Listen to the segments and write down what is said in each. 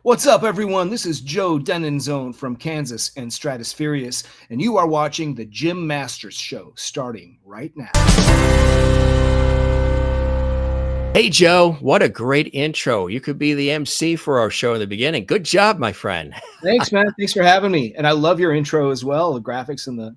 What's up, everyone? This is Joe Deninzon from Kansas and Stratospherious, and you are watching the Jim Masters Show, starting right now. Hey, Joe, what a great intro. You could be the MC for our show in the beginning. Good job, my friend. Thanks, man. Thanks for having me. And I love your intro as well, the graphics and the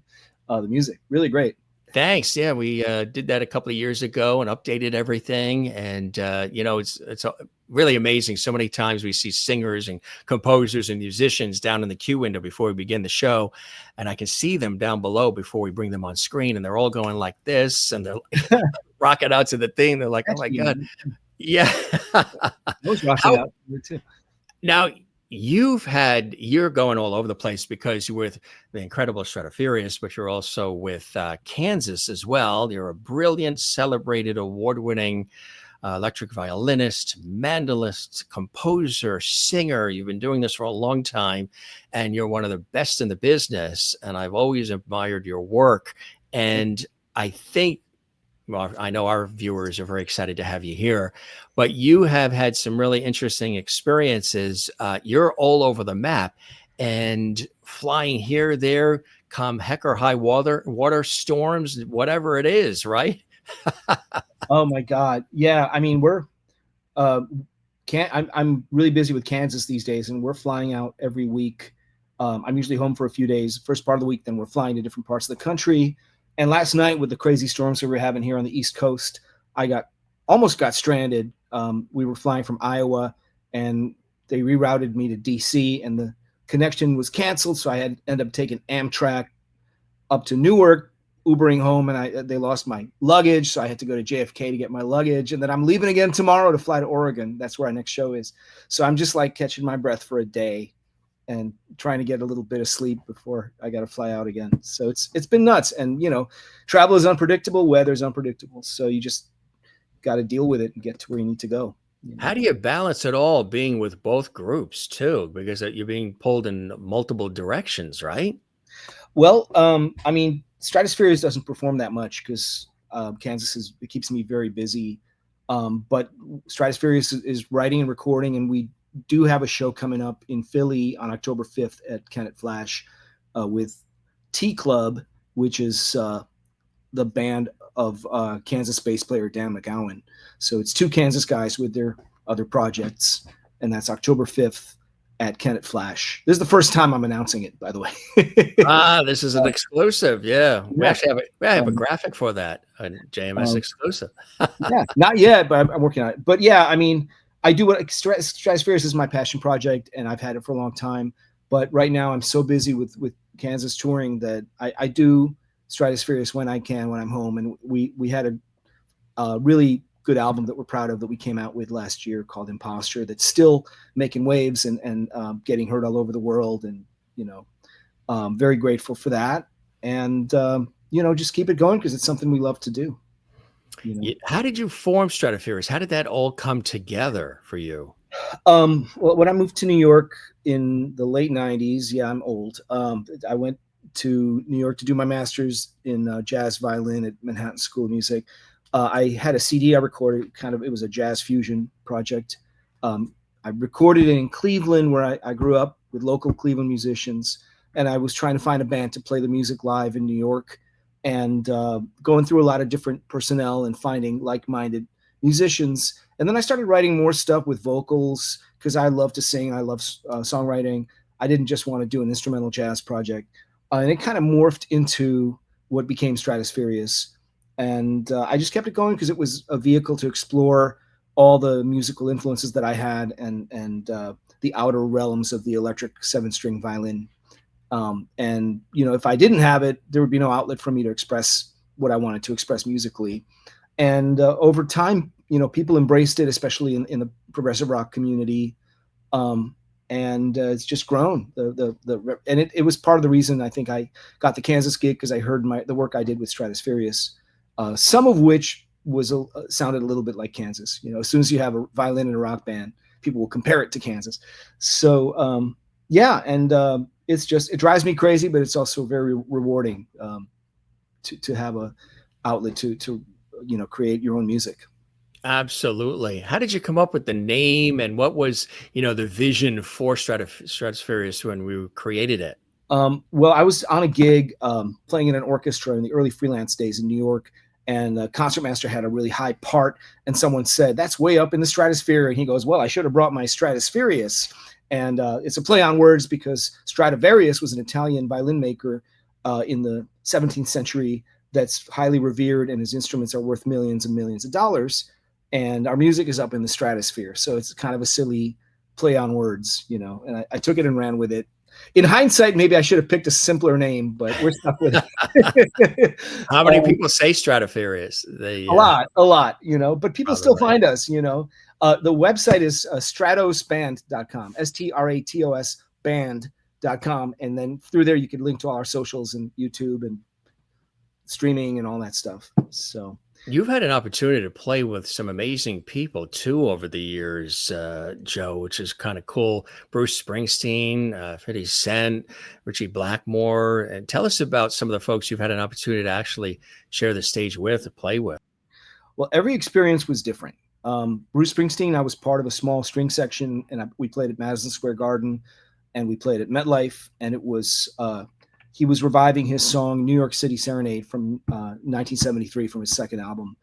music. Really great. Thanks. Yeah, we did that a couple of years ago and updated everything. And, it's really amazing. So many times we see singers and composers and musicians down in the queue window before we begin the show. And I can see them down below before we bring them on screen. And they're all going like this. And they're rocking out to the thing. They're like, oh, my God. Yeah. I was rocking out too. Now, you're going all over the place because you're with the incredible Stratospherious, but you're also with Kansas as well. You're a brilliant, celebrated, award-winning electric violinist, mandolist, composer, singer. You've been doing this for a long time, and you're one of the best in the business. And I've always admired your work. And I think, well, I know our viewers are very excited to have you here, but you have had some really interesting experiences. You're all over the map and flying here, there, come heck or high water storms, whatever it is, right? Oh my God. Yeah. I mean, I'm really busy with Kansas these days, and we're flying out every week. I'm usually home for a few days, first part of the week, then we're flying to different parts of the country. And last night, with the crazy storms that we're having here on the East Coast, I almost got stranded. We were flying from Iowa, and they rerouted me to DC, and the connection was canceled. So I had ended up taking Amtrak up to Newark, Ubering home, and they lost my luggage. So I had to go to JFK to get my luggage. And then I'm leaving again tomorrow to fly to Oregon. That's where our next show is. So I'm just like catching my breath for a day and trying to get a little bit of sleep before I got to fly out again. So it's been nuts. And, travel is unpredictable. Weather is unpredictable. So you just got to deal with it and get to where you need to go. How do you balance it all being with both groups too? Because you're being pulled in multiple directions, right? Well, I mean, Stratospherious doesn't perform that much because Kansas it keeps me very busy. But Stratospherious is writing and recording, and we do have a show coming up in Philly on October 5th at Kennett Flash with T Club, which is the band of Kansas bass player Dan McGowan. So it's two Kansas guys with their other projects, and that's October 5th at Kennett Flash. This is the first time I'm announcing it, by the way. This is an exclusive. Yeah. We actually have a graphic for that, a JMS exclusive. Yeah, not yet, but I'm working on it. But yeah, I mean, I do what Stratospherious is my passion project, and I've had it for a long time. But right now, I'm so busy with Kansas touring that I do Stratospherious when I can, when I'm home. And we had a really good album that we're proud of that we came out with last year called Imposter, that's still making waves and getting heard all over the world. And very grateful for that. And just keep it going because it's something we love to do. How did you form Stratospherious? How did that all come together for you? Well, when I moved to New York in the late 90s, yeah, I'm old. I went to New York to do my master's in jazz violin at Manhattan School of Music. I had a CD I recorded, it was a jazz fusion project. I recorded it in Cleveland, where I grew up with local Cleveland musicians, and I was trying to find a band to play the music live in New York, and going through a lot of different personnel and finding like-minded musicians. And then I started writing more stuff with vocals because I love to sing. I love songwriting. I didn't just want to do an instrumental jazz project. And it kind of morphed into what became Stratospherious. And I just kept it going because it was a vehicle to explore all the musical influences that I had and the outer realms of the electric 7-string violin. And if I didn't have it, there would be no outlet for me to express what I wanted to express musically. And over time, people embraced it, especially in the progressive rock community. And it's just grown. And it was part of the reason I think I got the Kansas gig, because I heard the work I did with Stratospherious, some of which sounded a little bit like Kansas. As soon as you have a violin in a rock band, people will compare it to Kansas. So it drives me crazy, but it's also very rewarding to have a outlet to create your own music. Absolutely. How did you come up with the name, and what was, the vision for Stratospherious when we created it? Well, I was on a gig playing in an orchestra in the early freelance days in New York, and the concertmaster had a really high part, and someone said, "That's way up in the stratosphere." And he goes, "Well, I should have brought my Stratospherious." And it's a play on words because Stradivarius was an Italian violin maker in the 17th century that's highly revered, and his instruments are worth millions and millions of dollars. And our music is up in the stratosphere. So it's kind of a silly play on words, and I took it and ran with it. In hindsight, maybe I should have picked a simpler name, but we're stuck with it. How many people say Stratospherious? A lot, but people still Probably. find us. The website is stratosband.com, STRATOS band.com. And then through there, you can link to all our socials and YouTube and streaming and all that stuff. So You've had an opportunity to play with some amazing people too over the years, Joe, which is kind of cool. Bruce Springsteen, 50 Cent, Ritchie Blackmore. And tell us about some of the folks you've had an opportunity to actually share the stage with or play with. Well, every experience was different. Bruce Springsteen, I was part of a small string section, and we played at Madison Square Garden, and we played at MetLife, and it was he was reviving his song New York City Serenade from 1973 from his second album.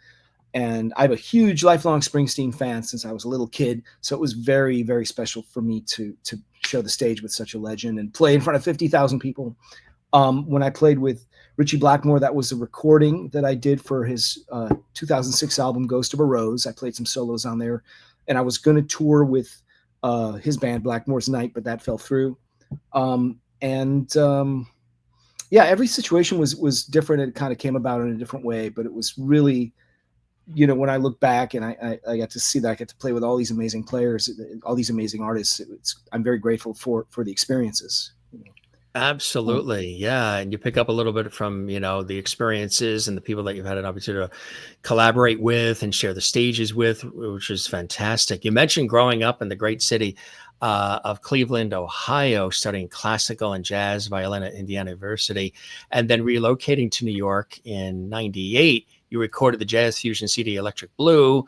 And I'm a huge lifelong Springsteen fan since I was a little kid, so it was very, very special for me to share the stage with such a legend and play in front of 50,000 people. When I played with Ritchie Blackmore, that was a recording that I did for his 2006 album Ghost of a Rose. I played some solos on there, and I was going to tour with his band Blackmore's Night, but that fell through. Yeah, every situation was different. It kind of came about in a different way, but it was really, when I look back and I got to see that I get to play with all these amazing players, all these amazing artists. I'm very grateful for the experiences. Absolutely. Yeah. And you pick up a little bit from, the experiences and the people that you've had an opportunity to collaborate with and share the stages with, which is fantastic. You mentioned growing up in the great city of Cleveland, Ohio, studying classical and jazz violin at Indiana University, and then relocating to New York in 98. You recorded the jazz fusion CD Electric Blue.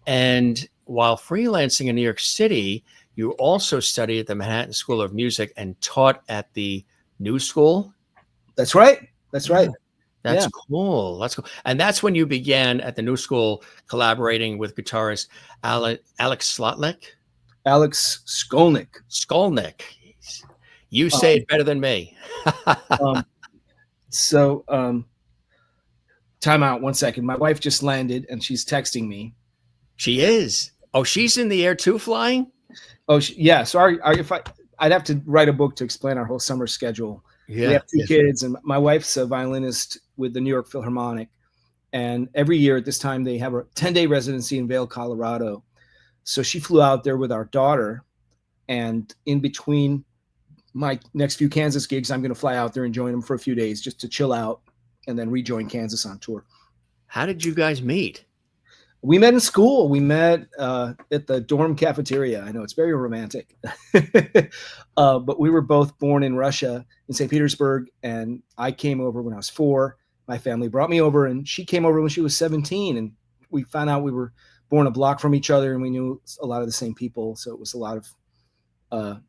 And while freelancing in New York City, you also studied at the Manhattan School of Music and taught at the New School. That's right. That's right. That's cool. That's cool. And that's when you began at the New School collaborating with guitarist Alex Slotnick. Alex Skolnick. Skolnick. You say it better than me. Time out 1 second. My wife just landed and she's texting me. She is. Oh, she's in the air too, flying? Oh, yeah. So I'd have to write a book to explain our whole summer schedule. Yeah. We have two kids, and my wife's a violinist with the New York Philharmonic. And every year at this time, they have a 10-day residency in Vail, Colorado. So she flew out there with our daughter. And in between my next few Kansas gigs, I'm going to fly out there and join them for a few days just to chill out and then rejoin Kansas on tour. How did you guys meet? We met in school. We met at the dorm cafeteria. I know it's very romantic, but we were both born in Russia, in St. Petersburg, and I came over when I was 4. My family brought me over, and she came over when she was 17, and we found out we were born a block from each other, and we knew a lot of the same people, so it was a lot of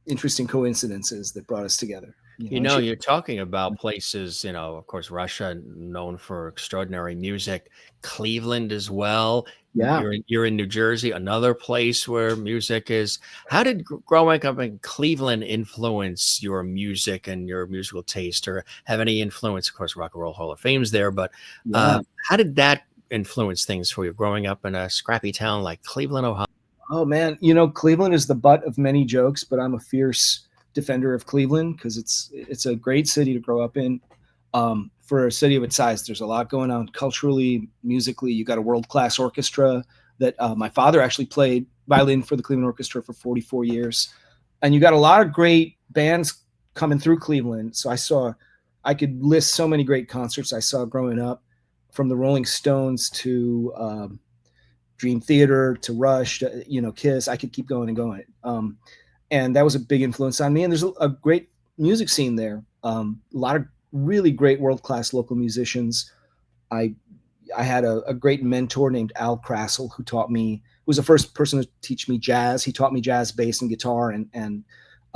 interesting coincidences that brought us together. You're talking about places, of course, Russia, known for extraordinary music, Cleveland as well. Yeah. You're in New Jersey, another place where music is. How did growing up in Cleveland influence your music and your musical taste, or have any influence? Of course, Rock and Roll Hall of Fame's there, but how did that influence things for you growing up in a scrappy town like Cleveland, Ohio? Oh, man. Cleveland is the butt of many jokes, but I'm a fierce defender of Cleveland because it's a great city to grow up in. For a city of its size, there's a lot going on culturally, musically. You got a world-class orchestra that my father actually played violin for the Cleveland Orchestra for 44 years. And you got a lot of great bands coming through Cleveland. So I could list so many great concerts I saw growing up, from the Rolling Stones to Dream Theater to Rush to, Kiss. I could keep going and going. And that was a big influence on me. And there's a great music scene there. A lot of really great world-class local musicians. I I had a great mentor named Al Krassel who taught me, who was the first person to teach me jazz. He taught me jazz, bass, and guitar and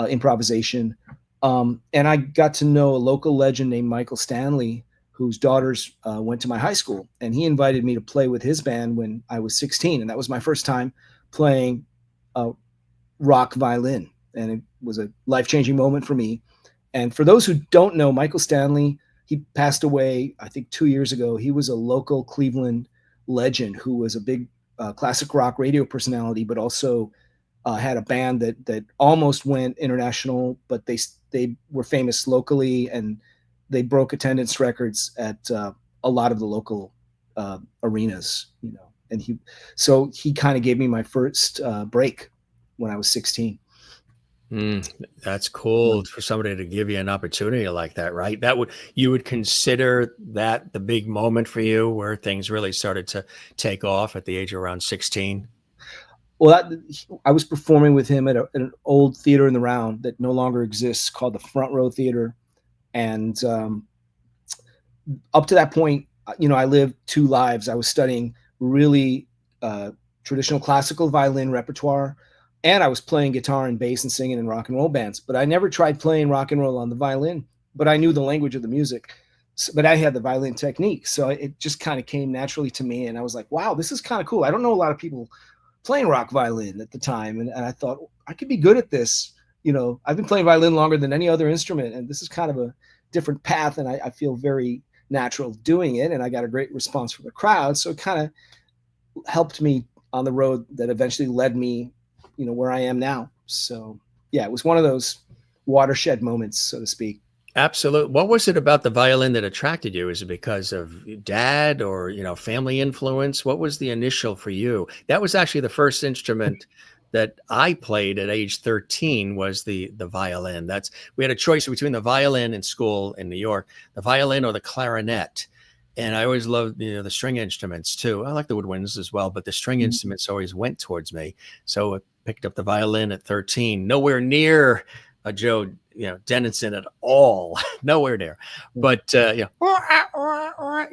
improvisation. And I got to know a local legend named Michael Stanley, whose daughters went to my high school. And he invited me to play with his band when I was 16. And that was my first time playing rock violin. And it was a life-changing moment for me. And for those who don't know, Michael Stanley, he passed away, I think 2 years ago. He was a local Cleveland legend who was a big classic rock radio personality, but also had a band that almost went international, but they were famous locally, and they broke attendance records at a lot of the local arenas, you know. And he kind of gave me my first break when I was 16. That's cool for somebody to give you an opportunity like that, right? You would consider that the big moment for you where things really started to take off at the age of around 16? Well, I was performing with him at an old theater in the Round that no longer exists, called the Front Row Theater. And up to that point, you know, I lived two lives. I was studying really traditional classical violin repertoire, and I was playing guitar and bass and singing in rock and roll bands. But I never tried playing rock and roll on the violin, but I knew the language of the music. But I had the violin technique, so it just kind of came naturally to me. And I was like, wow, this is kind of cool. I don't know a lot of people playing rock violin at the time. And I thought, I could be good at this. You know, I've been playing violin longer than any other instrument, and this is kind of a different path. And I feel very natural doing it. And I got a great response from the crowd. So it kind of helped me on the road that eventually led me, you know, where I am now. So yeah, it was one of those watershed moments, so to speak. Absolutely. What was it about the violin that attracted you? Is it because of dad or, you know, family influence? What was the initial for you? That was actually the first instrument that I played at age 13 was the violin. We had a choice between the violin in school in New York, the violin or the clarinet. And I always loved, you know, the string instruments too. I like the woodwinds as well, but the string instruments always went towards me. So I picked up the violin at 13, nowhere near a Joe, you know, Deninzon at all, nowhere near. But you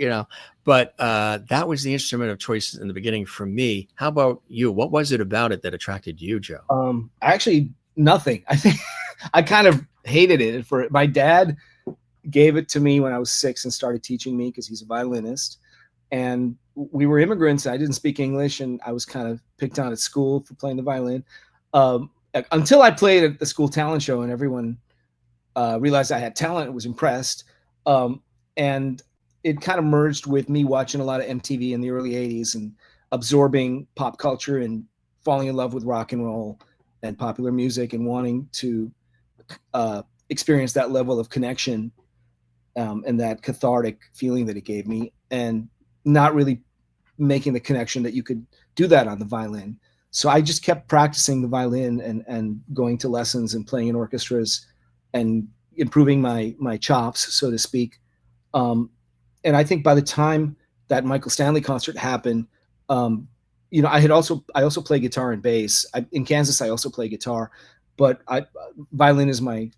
know, but that was the instrument of choice in the beginning for me. How about you? What was it about it that attracted you, Joe? Actually, nothing. I think I kind of hated it. My dad gave it to me when I was 6 and started teaching me because he's a violinist. And we were immigrants. I didn't speak English, and I was kind of picked on at school for playing the violin. Until I played at the school talent show, and everyone realized I had talent and was impressed. And it kind of merged with me watching a lot of MTV in the early 80s and absorbing pop culture and falling in love with rock and roll and popular music and wanting to experience that level of connection and that cathartic feeling that it gave me, and not really making the connection that you could do that on the violin. So I just kept practicing the violin and going to lessons and playing in orchestras and improving my chops, so to speak. And I think by the time that Michael Stanley concert happened, you know, I also play guitar and bass. In Kansas, I also play guitar, but violin is my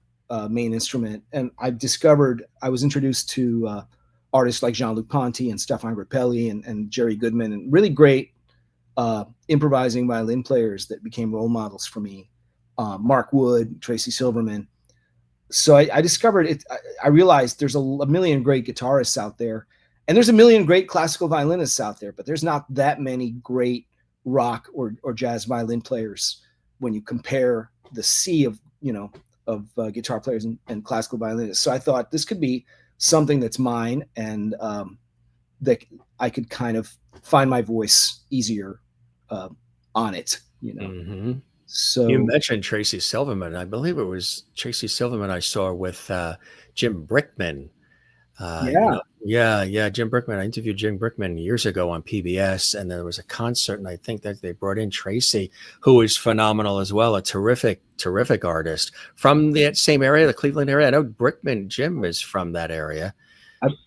main instrument. And I was introduced to artists like Jean-Luc Ponty and Stefan Grappelli and Jerry Goodman, and really great improvising violin players that became role models for me. Mark Wood, Tracy Silverman. So I discovered it. I realized there's a million great guitarists out there, and there's a million great classical violinists out there, but there's not that many great rock or jazz violin players when you compare the sea of, you know, of guitar players and classical violinists. So I thought this could be something that's mine, and that I could kind of find my voice easier on it, you know. Mm-hmm. So you mentioned Tracy Silverman. I believe it was Tracy Silverman I saw with Jim Brickman. Jim Brickman. I interviewed Jim Brickman years ago on PBS, and there was a concert, and I think that they brought in Tracy, who is phenomenal as well, a terrific artist from the same area, the Cleveland area. I know Jim is from that area.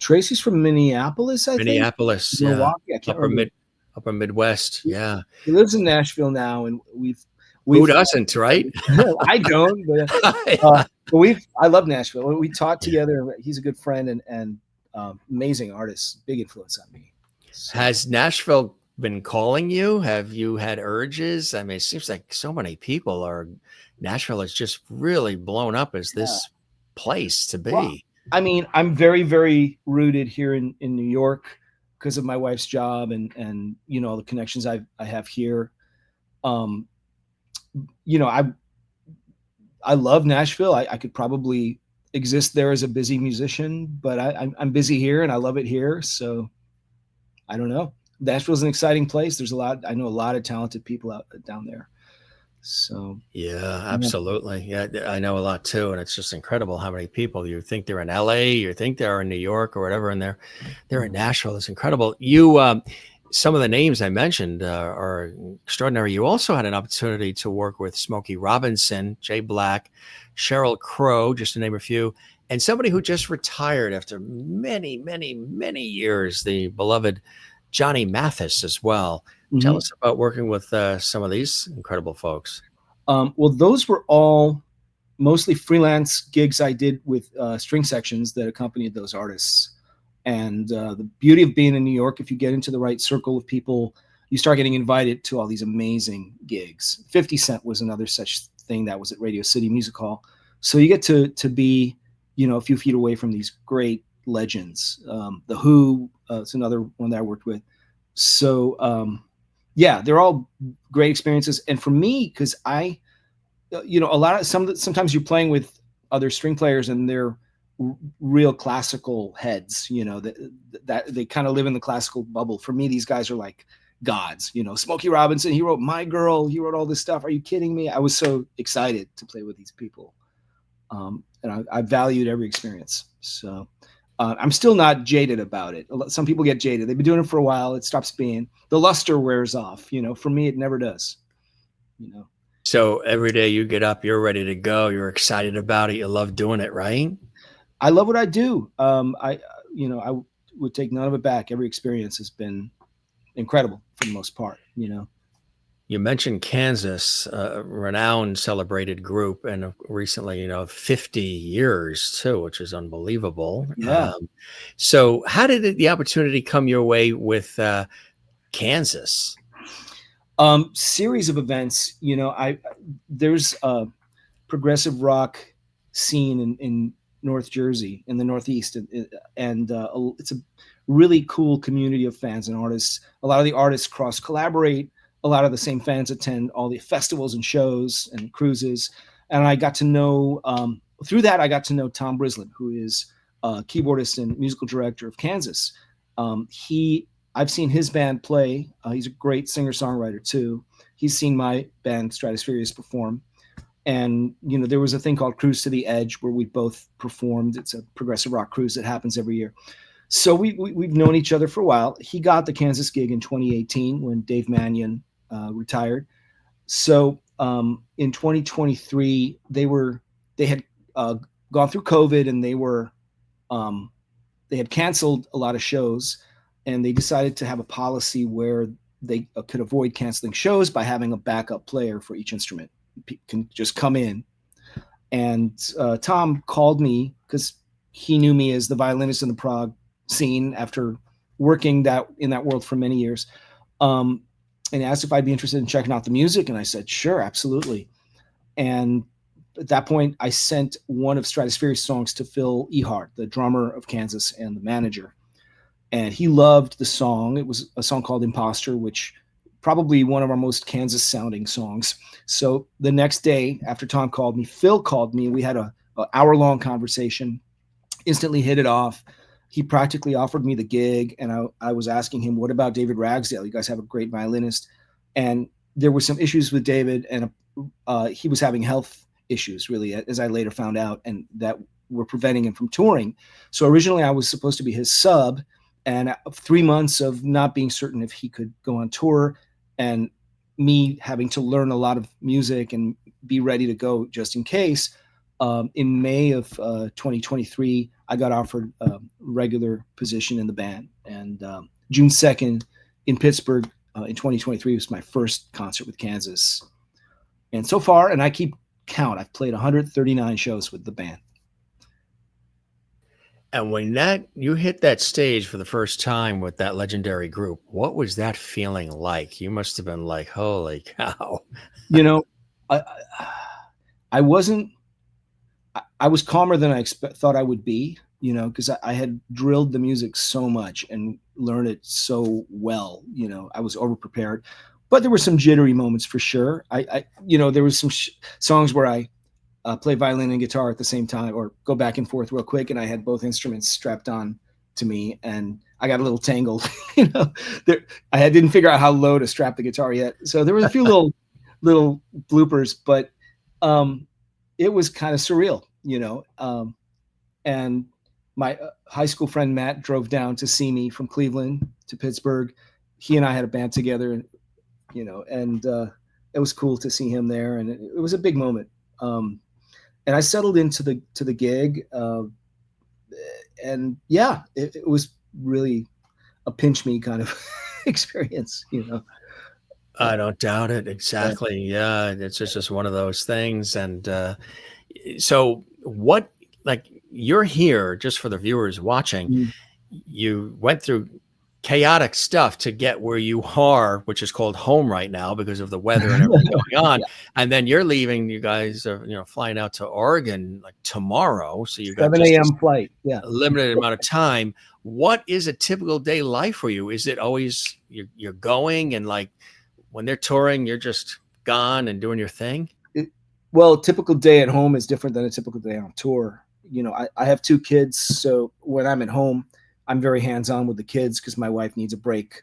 Tracy's from Minneapolis, I think. Minneapolis, yeah. Milwaukee, I can't remember. Upper Midwest, yeah. He lives in Nashville now, and who doesn't, right? I don't, but I love Nashville. We taught together. He's a good friend and amazing artist, big influence on me. So, Has Nashville been calling you? Have you had urges? I mean, it seems like so many people are. Nashville is just really blown up as yeah. this place to Well, be. I mean, I'm very, very rooted here in New York because of my wife's job and all the connections I have here. Um, I love Nashville. I could probably exist there as a busy musician, but I'm busy here and I love it here. So I don't know. Nashville's an exciting place. There's a lot. I know a lot of talented people out down there. So Yeah, yeah. absolutely. Yeah, I know a lot too, and it's just incredible how many people you think they're in LA, you think they're in New York or whatever, and they're in Nashville. It's incredible. Some of the names I mentioned are extraordinary. You also had an opportunity to work with Smokey Robinson, Jay Black, Sheryl Crow, just to name a few, and somebody who just retired after many, many, many years, the beloved Johnny Mathis as well. Tell Mhm. us about working with some of these incredible folks. Well, those were all mostly freelance gigs I did with string sections that accompanied those artists. And the beauty of being in New York, if you get into the right circle of people, you start getting invited to all these amazing gigs. 50 Cent was another such thing that was at Radio City Music Hall. So you get to be, a few feet away from these great legends. The Who, it's another one that I worked with. So yeah, they're all great experiences. And for me, because a lot of sometimes you're playing with other string players and they're real classical heads, that they kind of live in the classical bubble. For me, these guys are like gods. Smokey Robinson, he wrote My Girl, he wrote all this stuff. Are you kidding me? I was so excited to play with these people. And I valued every experience. So I'm still not jaded about it. Some people get jaded. They've been doing it for a while. It stops being, the luster wears off. For me, it never does. So every day you get up, you're ready to go. You're excited about it. You love doing it, right? I love what I do. I would take none of it back. Every experience has been incredible for the most part. You mentioned Kansas, a renowned, celebrated group, and recently, 50 years too, which is unbelievable. Yeah. So, how did the opportunity come your way with Kansas? Series of events. There's a progressive rock scene in North Jersey, in the Northeast, and it's a really cool community of fans and artists. A lot of the artists cross collaborate. A lot of the same fans attend all the festivals and shows and cruises. And I got to know through that I got to know Tom Brislin, who is keyboardist and musical director of Kansas. I've seen his band play. He's a great singer-songwriter too. He's seen my band Stratospherious perform. And there was a thing called Cruise to the Edge where we both performed. It's a progressive rock cruise that happens every year. So we've known each other for a while. He got the Kansas gig in 2018 when Dave Mannion retired. So in 2023, they had gone through COVID and they had canceled a lot of shows, and they decided to have a policy where they could avoid canceling shows by having a backup player for each instrument. Can just come in. And Tom called me because he knew me as the violinist in the prog scene after working in that world for many years, and asked if I'd be interested in checking out the music. And I said, sure, absolutely. And at that point, I sent one of Stratospherious songs to Phil Ehart, the drummer of Kansas and the manager. And he loved the song. It was a song called Imposter, which probably one of our most Kansas sounding songs. So the next day after Tom called me, Phil called me. We had a hour-long conversation, instantly hit it off. He practically offered me the gig, and I was asking him, what about David Ragsdale? You guys have a great violinist. And there were some issues with David, and he was having health issues, really, as I later found out, and that were preventing him from touring. So originally I was supposed to be his sub, and 3 months of not being certain if he could go on tour, and me having to learn a lot of music and be ready to go just in case. In May of 2023, I got offered a regular position in the band. And June 2nd in Pittsburgh in 2023 was my first concert with Kansas. And so far, and I keep count, I've played 139 shows with the band. And when you hit that stage for the first time with that legendary group, what was that feeling like? You must have been like, holy cow. You know, I, I wasn't, I was calmer than thought I would be, because I had drilled the music so much and learned it so well. I was over prepared, but there were some jittery moments for sure. There was some songs where I play violin and guitar at the same time, or go back and forth real quick, and I had both instruments strapped on to me, and I got a little tangled. I didn't figure out how low to strap the guitar yet, so there was a few little bloopers, but it was kind of surreal, and my high school friend Matt drove down to see me from Cleveland to Pittsburgh. He and I had a band together, and it was cool to see him there, and it was a big moment. And I settled into the gig, and yeah, it was really a pinch me kind of experience, I don't doubt it. Exactly. Yeah. It's just one of those things. And so what, like, you're here just for the viewers watching, you went through chaotic stuff to get where you are, which is called home right now because of the weather and everything going on. Yeah. And then you're leaving, you guys are, flying out to Oregon like tomorrow. So you got 7 a.m. flight. Yeah. A limited amount of time. What is a typical day life for you? Is it always you're going and like when they're touring, you're just gone and doing your thing? Well, a typical day at home is different than a typical day on tour. I have 2 kids. So when I'm at home, I'm very hands-on with the kids because my wife needs a break.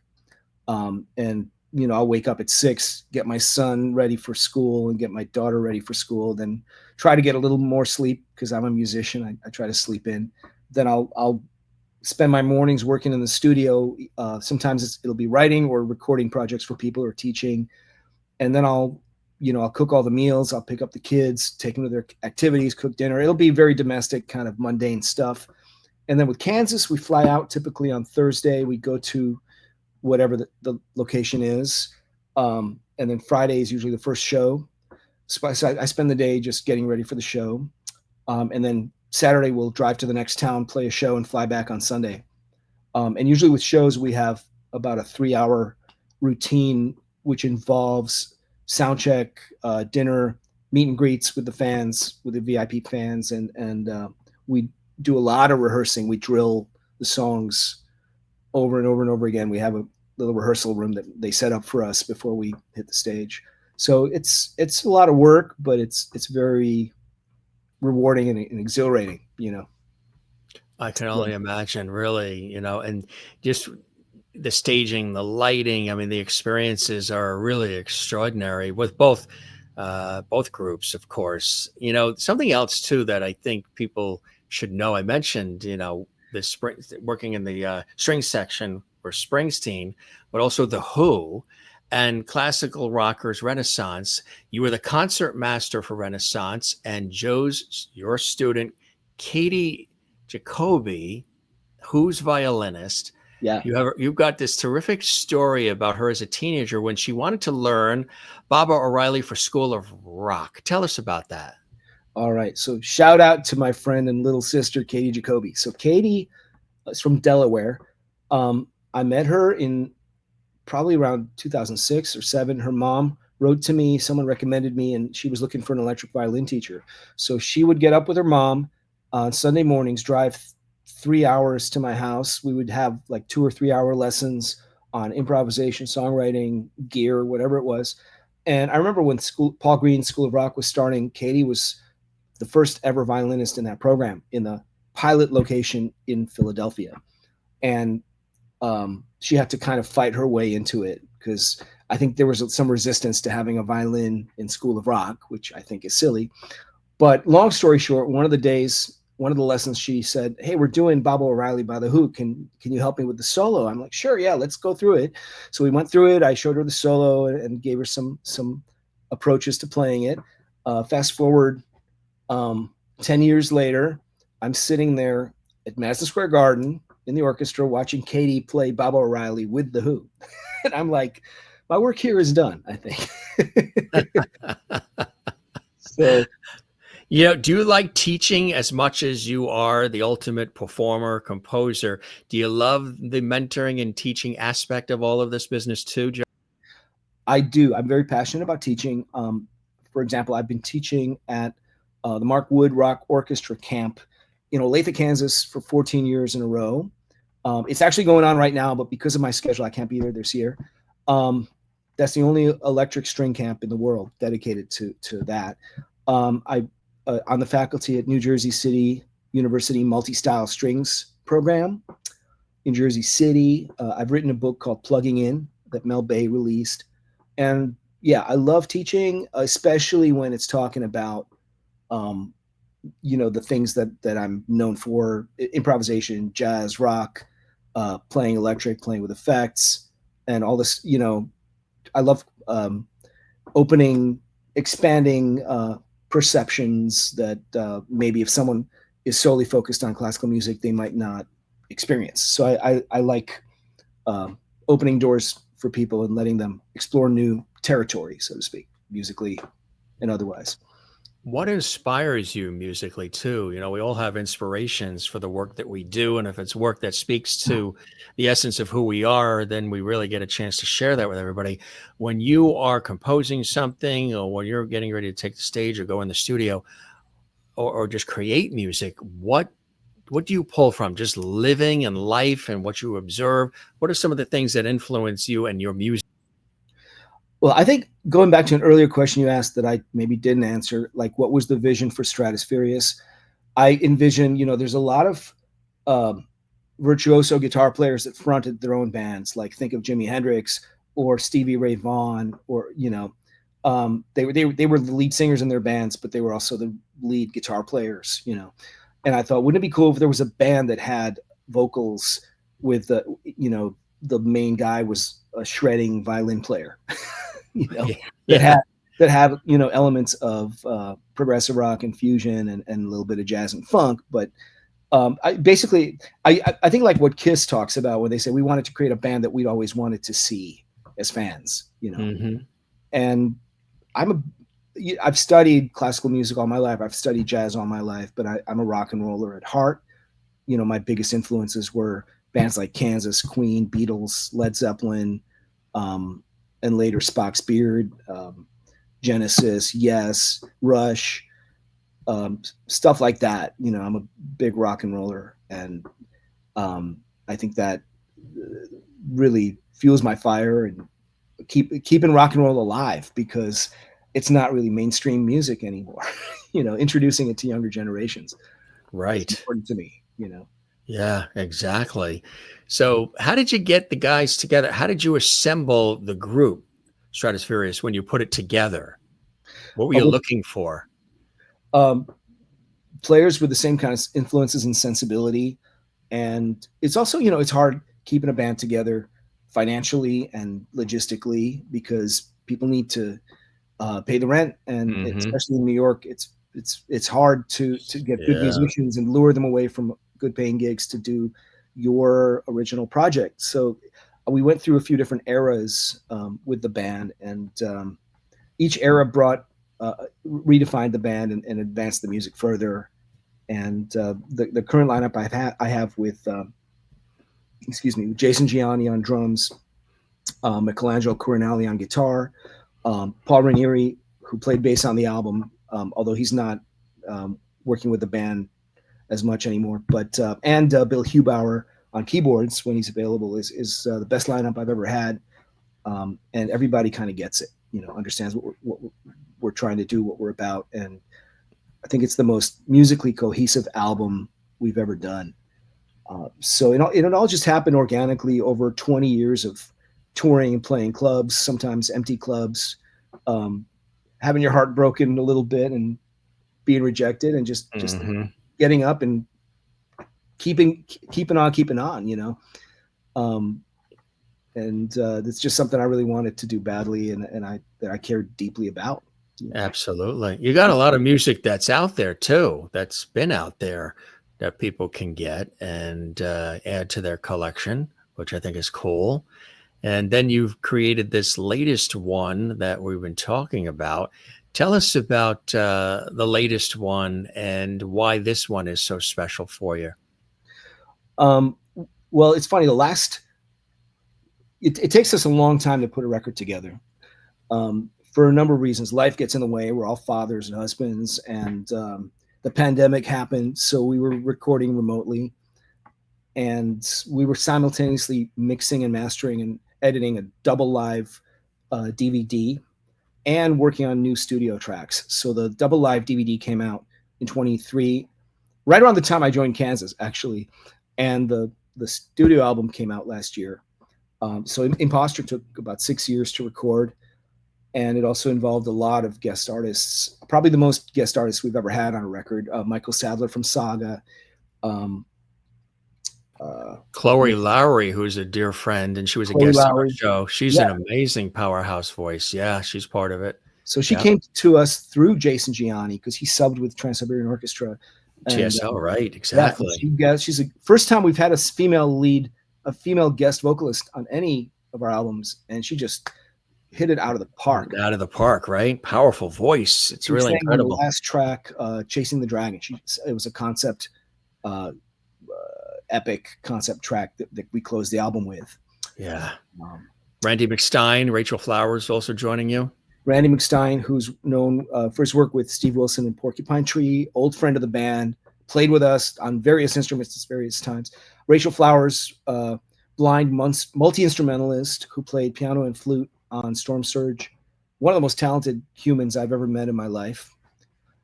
And, I'll wake up at 6, get my son ready for school and get my daughter ready for school, then try to get a little more sleep because I'm a musician. I try to sleep in. Then I'll spend my mornings working in the studio. Sometimes it'll be writing or recording projects for people or teaching. And then I'll cook all the meals. I'll pick up the kids, take them to their activities, cook dinner. It'll be very domestic, kind of mundane stuff. And then with Kansas, we fly out typically on Thursday. We go to whatever the location is. And then Friday is usually the first show. So I spend the day just getting ready for the show. And then Saturday, we'll drive to the next town, play a show, and fly back on Sunday. And usually with shows, we have about a 3-hour routine, which involves sound check, dinner, meet and greets with the fans, with the VIP fans. And we do a lot of rehearsing. We drill the songs over and over and over again. We have a little rehearsal room that they set up for us before we hit the stage. So it's a lot of work, but it's very rewarding and exhilarating, I can only imagine, really, and just the staging, the lighting. I mean, the experiences are really extraordinary with both groups, of course. Something else too that I think people should know. I mentioned, working in the string section for Springsteen, but also the Who and classical rockers, Renaissance. You were the concert master for Renaissance, and your student, Katie Jacoby, Who's violinist. Yeah. You've got this terrific story about her as a teenager when she wanted to learn Baba O'Reilly for School of Rock. Tell us about that. All right. So shout out to my friend and little sister, Katie Jacoby. So Katie is from Delaware. I met her in probably around 2006 or 7. Her mom wrote to me, someone recommended me, and she was looking for an electric violin teacher. So she would get up with her mom on Sunday mornings, drive 3 hours to my house. We would have like 2 or 3 hour lessons on improvisation, songwriting, gear, whatever it was. And I remember when Paul Green's School of Rock was starting, Katie was the first ever violinist in that program in the pilot location in Philadelphia. And she had to kind of fight her way into it because I think there was some resistance to having a violin in School of Rock, which I think is silly. But long story short, one of the lessons, she said, "Hey, we're doing Baba O'Reilly by the Who. Can you help me with the solo?" I'm like, "Sure, yeah, let's go through it." So we went through it. I showed her the solo and gave her some approaches to playing it. Fast forward 10 years later, I'm sitting there at Madison Square Garden in the orchestra watching Katie play Baba O'Reilly with the Who. And I'm like, my work here is done, I think. So Do you like teaching as much as you are the ultimate performer, composer? Do you love the mentoring and teaching aspect of all of this business too, John? I do. I'm very passionate about teaching. For example, I've been teaching at the Mark Wood Rock Orchestra camp in Olathe, Kansas for 14 years in a row. It's actually going on right now, but because of my schedule, I can't be there this year. That's the only electric string camp in the world dedicated to that. I on the faculty at New Jersey City University Multi-Style Strings program in Jersey City. I've written a book called Plugging In that Mel Bay released. And yeah, I love teaching, especially when it's talking about, the things that I'm known for: improvisation, jazz, rock, playing electric, playing with effects, and all this. I love expanding perceptions that maybe if someone is solely focused on classical music, they might not experience. So I like opening doors for people and letting them explore new territory, so to speak, musically and otherwise. What inspires you musically too? We all have inspirations for the work that we do. And if it's work that speaks to the essence of who we are, then we really get a chance to share that with everybody. When you are composing something, or when you're getting ready to take the stage or go in the studio, or just create music, what do you pull from? Just living and life and what you observe? What are some of the things that influence you and your music? Well, I think going back to an earlier question you asked that I maybe didn't answer, like what was the vision for Stratospherious? I envision, there's a lot of virtuoso guitar players that fronted their own bands. Like think of Jimi Hendrix or Stevie Ray Vaughan, or they were the lead singers in their bands, but they were also the lead guitar players. And I thought, wouldn't it be cool if there was a band that had vocals with the main guy was a shredding violin player. Yeah. that have elements of progressive rock and fusion and a little bit of jazz and funk. But I think like what Kiss talks about when they say we wanted to create a band that we'd always wanted to see as fans, Mm-hmm. And I've studied classical music all my life. I've studied jazz all my life, but I'm a rock and roller at heart. My biggest influences were bands like Kansas, Queen, Beatles, Led Zeppelin, and later Spock's Beard, Genesis, Yes, Rush, stuff like that. I'm a big rock and roller, and I think that really fuels my fire and keeping rock and roll alive, because it's not really mainstream music anymore. Introducing it to younger generations. Right. It's important to me. Yeah, exactly. So how did you get the guys together? How did you assemble the group Stratospherious when you put it together? What were you looking for? Players with the same kind of influences and sensibility. And it's also, it's hard keeping a band together financially and logistically, because people need to pay the rent. And especially in New York, it's hard to get good musicians and lure them away from good paying gigs to do your original project. So we went through a few different eras with the band, and each era redefined the band and advanced the music further. And the current lineup I have with Jason Gianni on drums, Michelangelo Coronelli on guitar, Paul Ranieri, who played bass on the album, although he's not working with the band as much anymore, but and Bill Hubauer on keyboards when he's available is the best lineup I've ever had, and everybody kind of gets it, understands what we're trying to do, what we're about, and I think it's the most musically cohesive album we've ever done. So it all just happened organically over 20 years of touring and playing clubs, sometimes empty clubs, having your heart broken a little bit and being rejected, and just getting up and keeping on, and it's just something I really wanted to do badly, and I cared deeply about. Absolutely. You got a lot of music that's out there too, that's been out there that people can get and add to their collection, which I think is cool. And then you've created this latest one that we've been talking about. Tell us about the latest one and why this one is so special for you. Well, it's funny. It takes us a long time to put a record together, for a number of reasons. Life gets in the way. We're all fathers and husbands, and the pandemic happened, so we were recording remotely, and we were simultaneously mixing and mastering and editing a double live DVD and working on new studio tracks. So the double live DVD came out in 23, right around the time I joined Kansas, actually, and the studio album came out last year. So Imposter took about 6 years to record, and it also involved a lot of guest artists. Probably the most guest artists we've ever had on a record. Michael Sadler from Saga. Chloe Lowry, who's a dear friend, and she was a Chloe guest on our Lowry. show. She's Yeah. an amazing powerhouse voice. Yeah, she's part of it. So she Yeah. came to us through Jason Gianni because he subbed with Trans-Siberian Orchestra. And, TSO, right? yeah, Exactly. she's a first time we've had a female lead, a female guest vocalist on any of our albums, and she just hit it out of the park. Out of the park, right? Powerful voice. It's She really sang on the incredible. last track, "Chasing the Dragon." It was a concept, epic concept track that we closed the album with. Yeah. Um, Randy McStein, Rachel Flowers also joining you. Randy McStein, who's known for his work with Steve Wilson and Porcupine Tree, old friend of the band, played with us on various instruments at various times. Rachel Flowers, blind multi-instrumentalist who played piano and flute on Storm Surge, one of the most talented humans I've ever met in my life.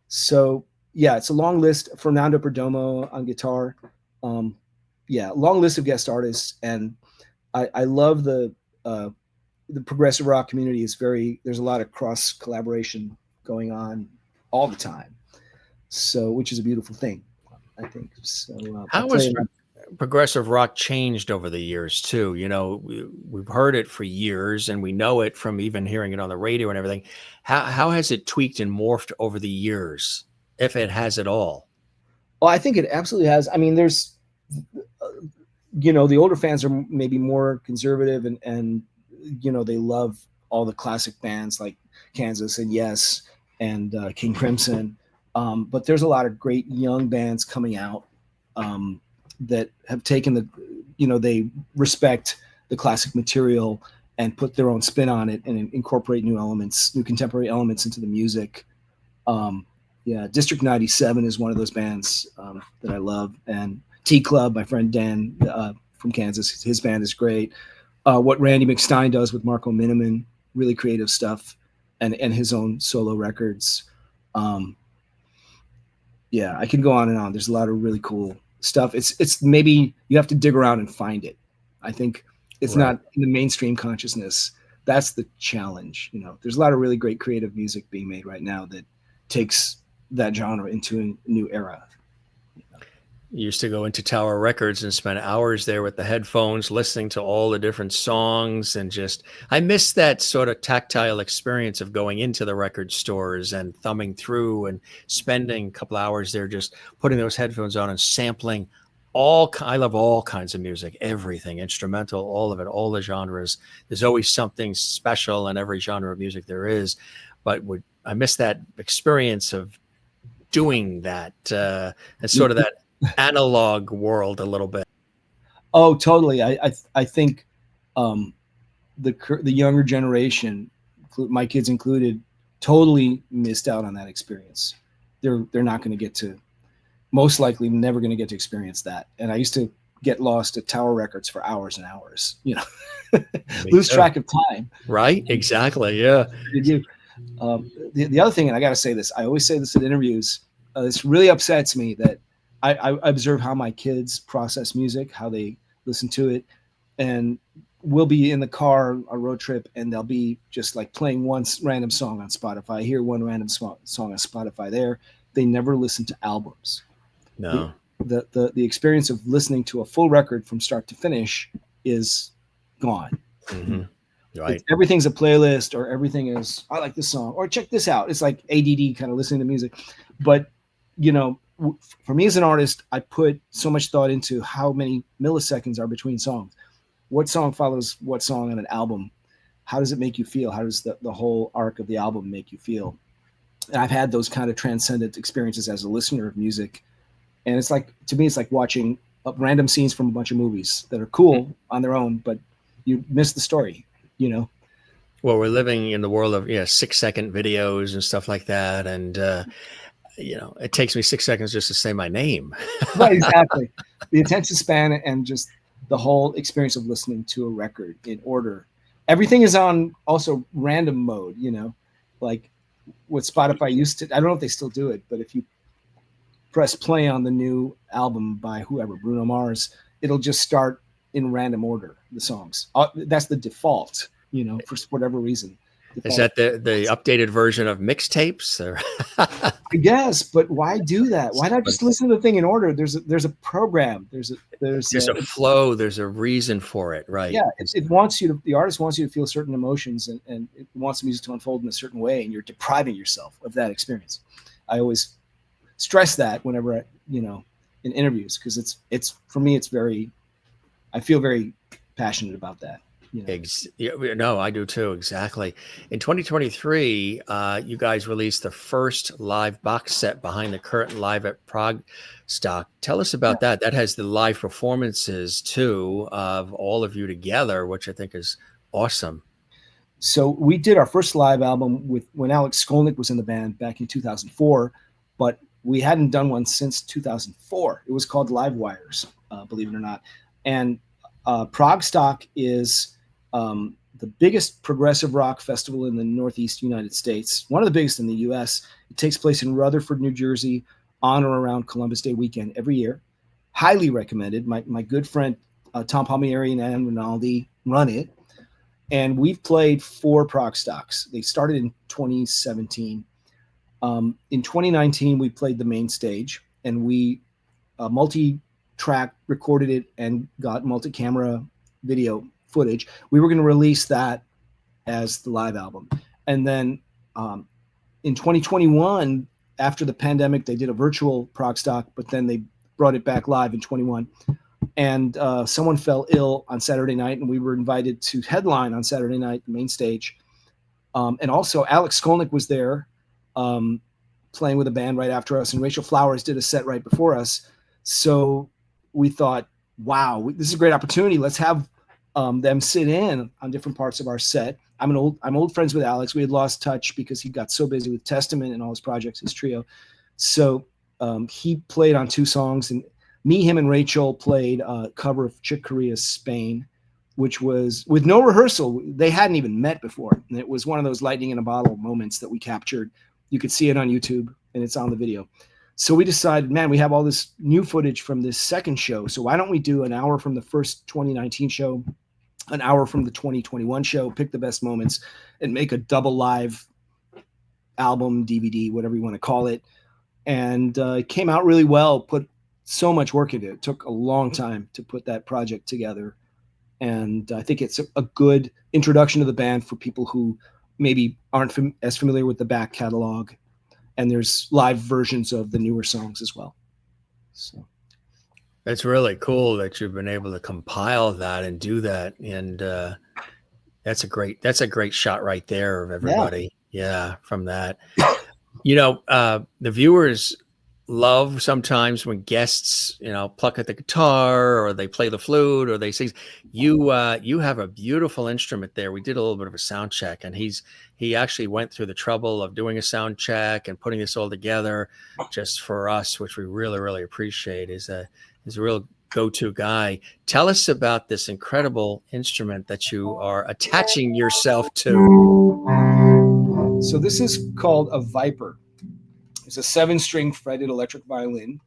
So yeah, it's a long list. Fernando Perdomo on guitar. Yeah, long list of guest artists, and I love the progressive rock community is there's a lot of cross collaboration going on all the time. So, which is a beautiful thing, I think. So, How has progressive rock changed over the years too? You know, we've heard it for years and we know it from even hearing it on the radio and everything. How has it tweaked and morphed over the years, if it has at all? Well, I think it absolutely has. I mean, there's, the older fans are maybe more conservative and they love all the classic bands like Kansas and Yes and King Crimson. But there's a lot of great young bands coming out that have taken they respect the classic material and put their own spin on it and incorporate new contemporary elements into the music. District 97 is one of those bands that I love. And T Club, my friend Dan from Kansas, his band is great. What Randy McStein does with Marco Miniman, really creative stuff, and his own solo records. I can go on and on. There's a lot of really cool stuff. It's maybe you have to dig around and find it. I think it's not in the mainstream consciousness. That's the challenge. There's a lot of really great creative music being made right now that takes that genre into a new era. You used to go into Tower Records and spend hours there with the headphones, listening to all the different songs, and I miss that sort of tactile experience of going into the record stores and thumbing through and spending a couple hours there, just putting those headphones on and sampling I love all kinds of music, everything, instrumental, all of it, all the genres. There's always something special in every genre of music there is, but I miss that experience of doing that and sort of that analog world a little bit. Oh, totally. I think the younger generation, my kids included, totally missed out on that experience. They're not going to get to, most likely never going to get to experience that. And I used to get lost at Tower Records for hours and hours, lose track of time. Right? Exactly. Yeah. The other thing, and I got to say this, I always say this in interviews, this really upsets me that I observe how my kids process music, how they listen to it, and we'll be in the car on a road trip and they'll be just like playing one random song on Spotify. Hear one random song on Spotify there. They never listen to albums. No. The experience of listening to a full record from start to finish is gone. Mm-hmm. Right. Everything's a playlist, or everything is, I like this song, or check this out. It's like ADD kind of listening to music. But, for me as an artist, I put so much thought into how many milliseconds are between songs. What song follows what song on an album? How does it make you feel? How does the whole arc of the album make you feel? And I've had those kind of transcendent experiences as a listener of music. And it's like, to me, it's like watching random scenes from a bunch of movies that are cool on their own, but you miss the story, you know? Well, we're living in the world of 6-second videos and stuff like that. And, it takes me 6 seconds just to say my name. Right, exactly. The attention span and just the whole experience of listening to a record in order. Everything is on also random mode, like what Spotify used to. I don't know if they still do it, but if you press play on the new album by whoever, Bruno Mars, it'll just start in random order, the songs. That's the default, for whatever reason. Is that the updated version of mixtapes? Or I guess, but why do that? Why not just listen to the thing in order? There's a program. There's a flow. There's a reason for it, right? Yeah, it wants you to. The artist wants you to feel certain emotions, and it wants the music to unfold in a certain way, and you're depriving yourself of that experience. I always stress that whenever in interviews, because it's for me, it's very. I feel very passionate about that. No, I do too. Exactly. In 2023, you guys released the first live box set, Behind the Curtain, live at Prague Stock. Tell us about that. That has the live performances too of all of you together, which I think is awesome. So we did our first live album when Alex Skolnick was in the band back in 2004, but we hadn't done one since 2004. It was called Live Wires, believe it or not. And Prague Stock is the biggest progressive rock festival in the Northeast United States, one of the biggest in the U.S. It takes place in Rutherford, New Jersey, on or around Columbus Day weekend every year. Highly recommended. My good friend Tom Palmieri and Ann Rinaldi run it, and we've played 4 Prague Stocks. They started in 2017. In 2019, we played the main stage, and we multi-track recorded it and got multi-camera video footage. We were going to release that as the live album. And then in 2021, after the pandemic, they did a virtual Prague Stock, but then they brought it back live in 21. And someone fell ill on Saturday night, and we were invited to headline on Saturday night, the main stage. And also Alex Skolnick was there playing with a band right after us, and Rachel Flowers did a set right before us. So we thought, wow, this is a great opportunity. Let's have them sit in on different parts of our set. I'm old friends with Alex. We had lost touch because he got so busy with Testament and all his projects, his trio. So he played on 2 songs, and him and Rachel played a cover of Chick Corea's Spain, which was with no rehearsal. They hadn't even met before. And it was one of those lightning in a bottle moments that we captured. You could see it on YouTube, and it's on the video. So we decided, man, we have all this new footage from this second show. So why don't we do an hour from the first 2019 show, an hour from the 2021 show, pick the best moments, and make a double live album, DVD, whatever you want to call it. And it came out really well, put so much work into it. It took a long time to put that project together. And I think it's a good introduction to the band for people who maybe aren't as familiar with the back catalog. And there's live versions of the newer songs as well. So it's really cool that you've been able to compile that and do that. And that's a great shot right there of everybody. Yeah, from that. The viewers love sometimes when guests, pluck at the guitar or they play the flute or they sing. You have a beautiful instrument there. We did a little bit of a sound check, and he actually went through the trouble of doing a sound check and putting this all together just for us, which we really, really appreciate. Is a real go-to guy. Tell us about this incredible instrument that you are attaching yourself to. So this is called a Viper. It's a 7-string fretted electric violin.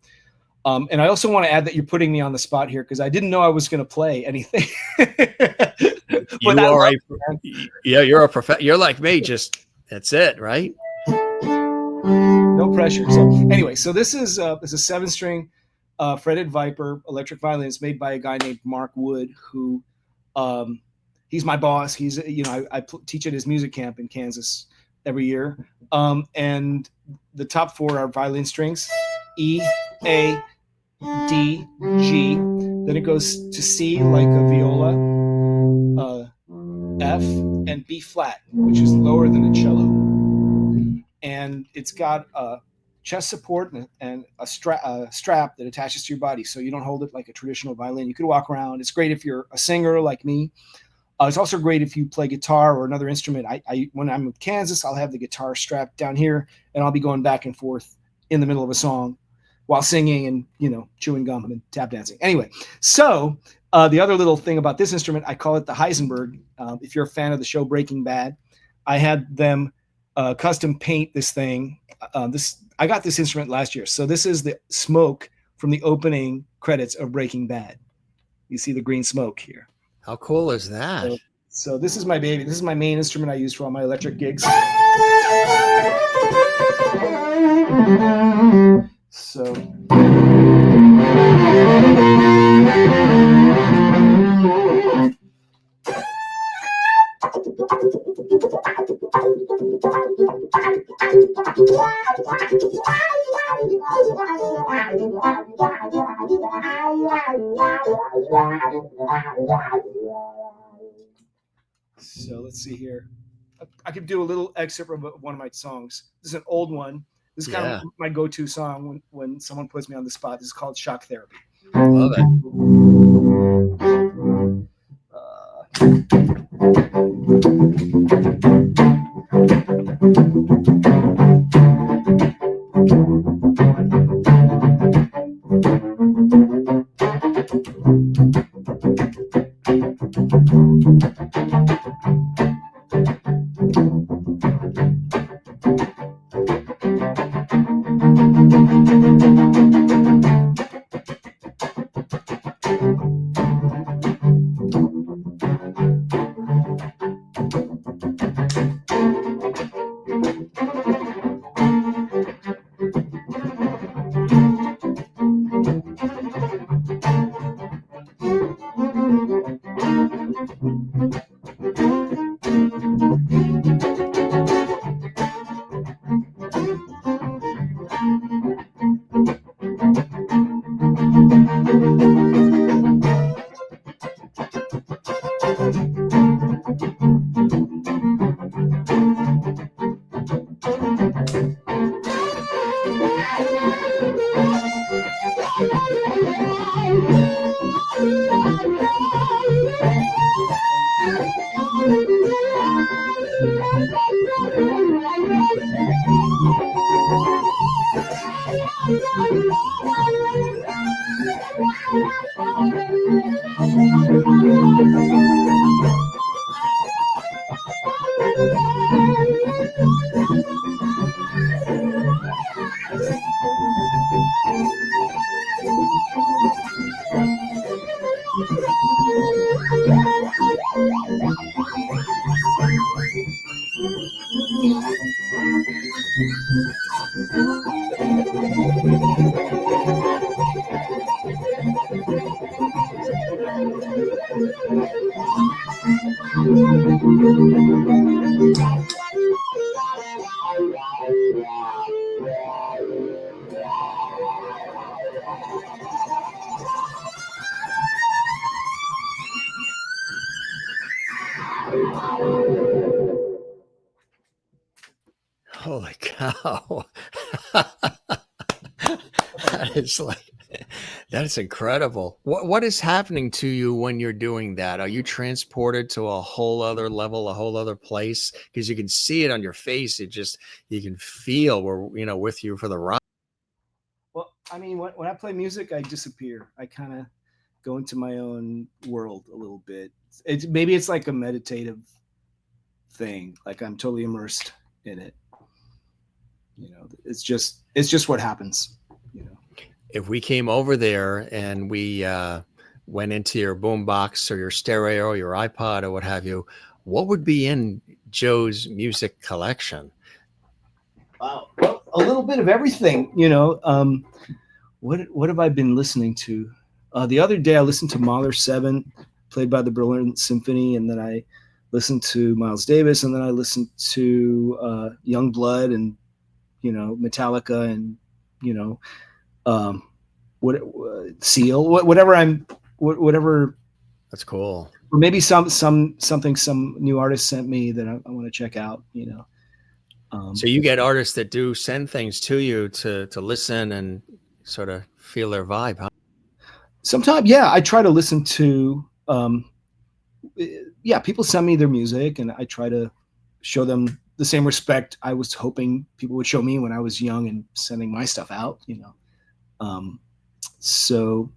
And I also want to add that you're putting me on the spot here because I didn't know I was going to play anything. You're a professional. You're like me. Just that's it, right? No pressure. So anyway, so this is a 7-string fretted Viper electric violin. It's made by a guy named Mark Wood, who he's my boss. He's I teach at his music camp in Kansas every year. And the top 4 are violin strings: E, A, D, G. Then it goes to C like a viola, F, and B flat, which is lower than a cello. and it's got a chest support and a strap that attaches to your body, so you don't hold it like a traditional violin. You could walk around. It's great if you're a singer like me. It's also great if you play guitar or another instrument. When I'm in Kansas, I'll have the guitar strapped down here, and I'll be going back and forth in the middle of a song while singing and, chewing gum and tap dancing. Anyway, so the other little thing about this instrument, I call it the Heisenberg. If you're a fan of the show Breaking Bad, I had them custom paint this thing. I got this instrument last year. So this is the smoke from the opening credits of Breaking Bad. You see the green smoke here. How cool is that? So this is my baby. This is my main instrument I use for all my electric gigs. So let's see here. I could do a little excerpt of one of my songs. This is an old one. This is kind of my go-to song when someone puts me on the spot. This is called Shock Therapy. Love it. Holy cow. That is incredible. What is happening to you when you're doing that? Are you transported to a whole other level, a whole other place? Because you can see it on your face. You can feel we're, with you for the ride. Well, I mean, when I play music, I disappear. I kind of go into my own world a little bit. Maybe it's like a meditative thing. Like I'm totally immersed in it. It's just what happens. If we came over there and we went into your boombox or your stereo or your iPod or what have you, what would be in Joe's music collection? Wow. Well, a little bit of everything, What have I been listening to? The other day I listened to Mahler 7, played by the Berlin Symphony, and then I listened to Miles Davis, and then I listened to Young Blood and Metallica and Seal, whatever. That's cool. Or maybe something some new artist sent me that I want to check out. So you get artists that do send things to you to listen and sort of feel their vibe, huh? Sometimes, yeah, I try to listen to, yeah, people send me their music, and I try to show them the same respect I was hoping people would show me when I was young and sending my stuff out, you know. So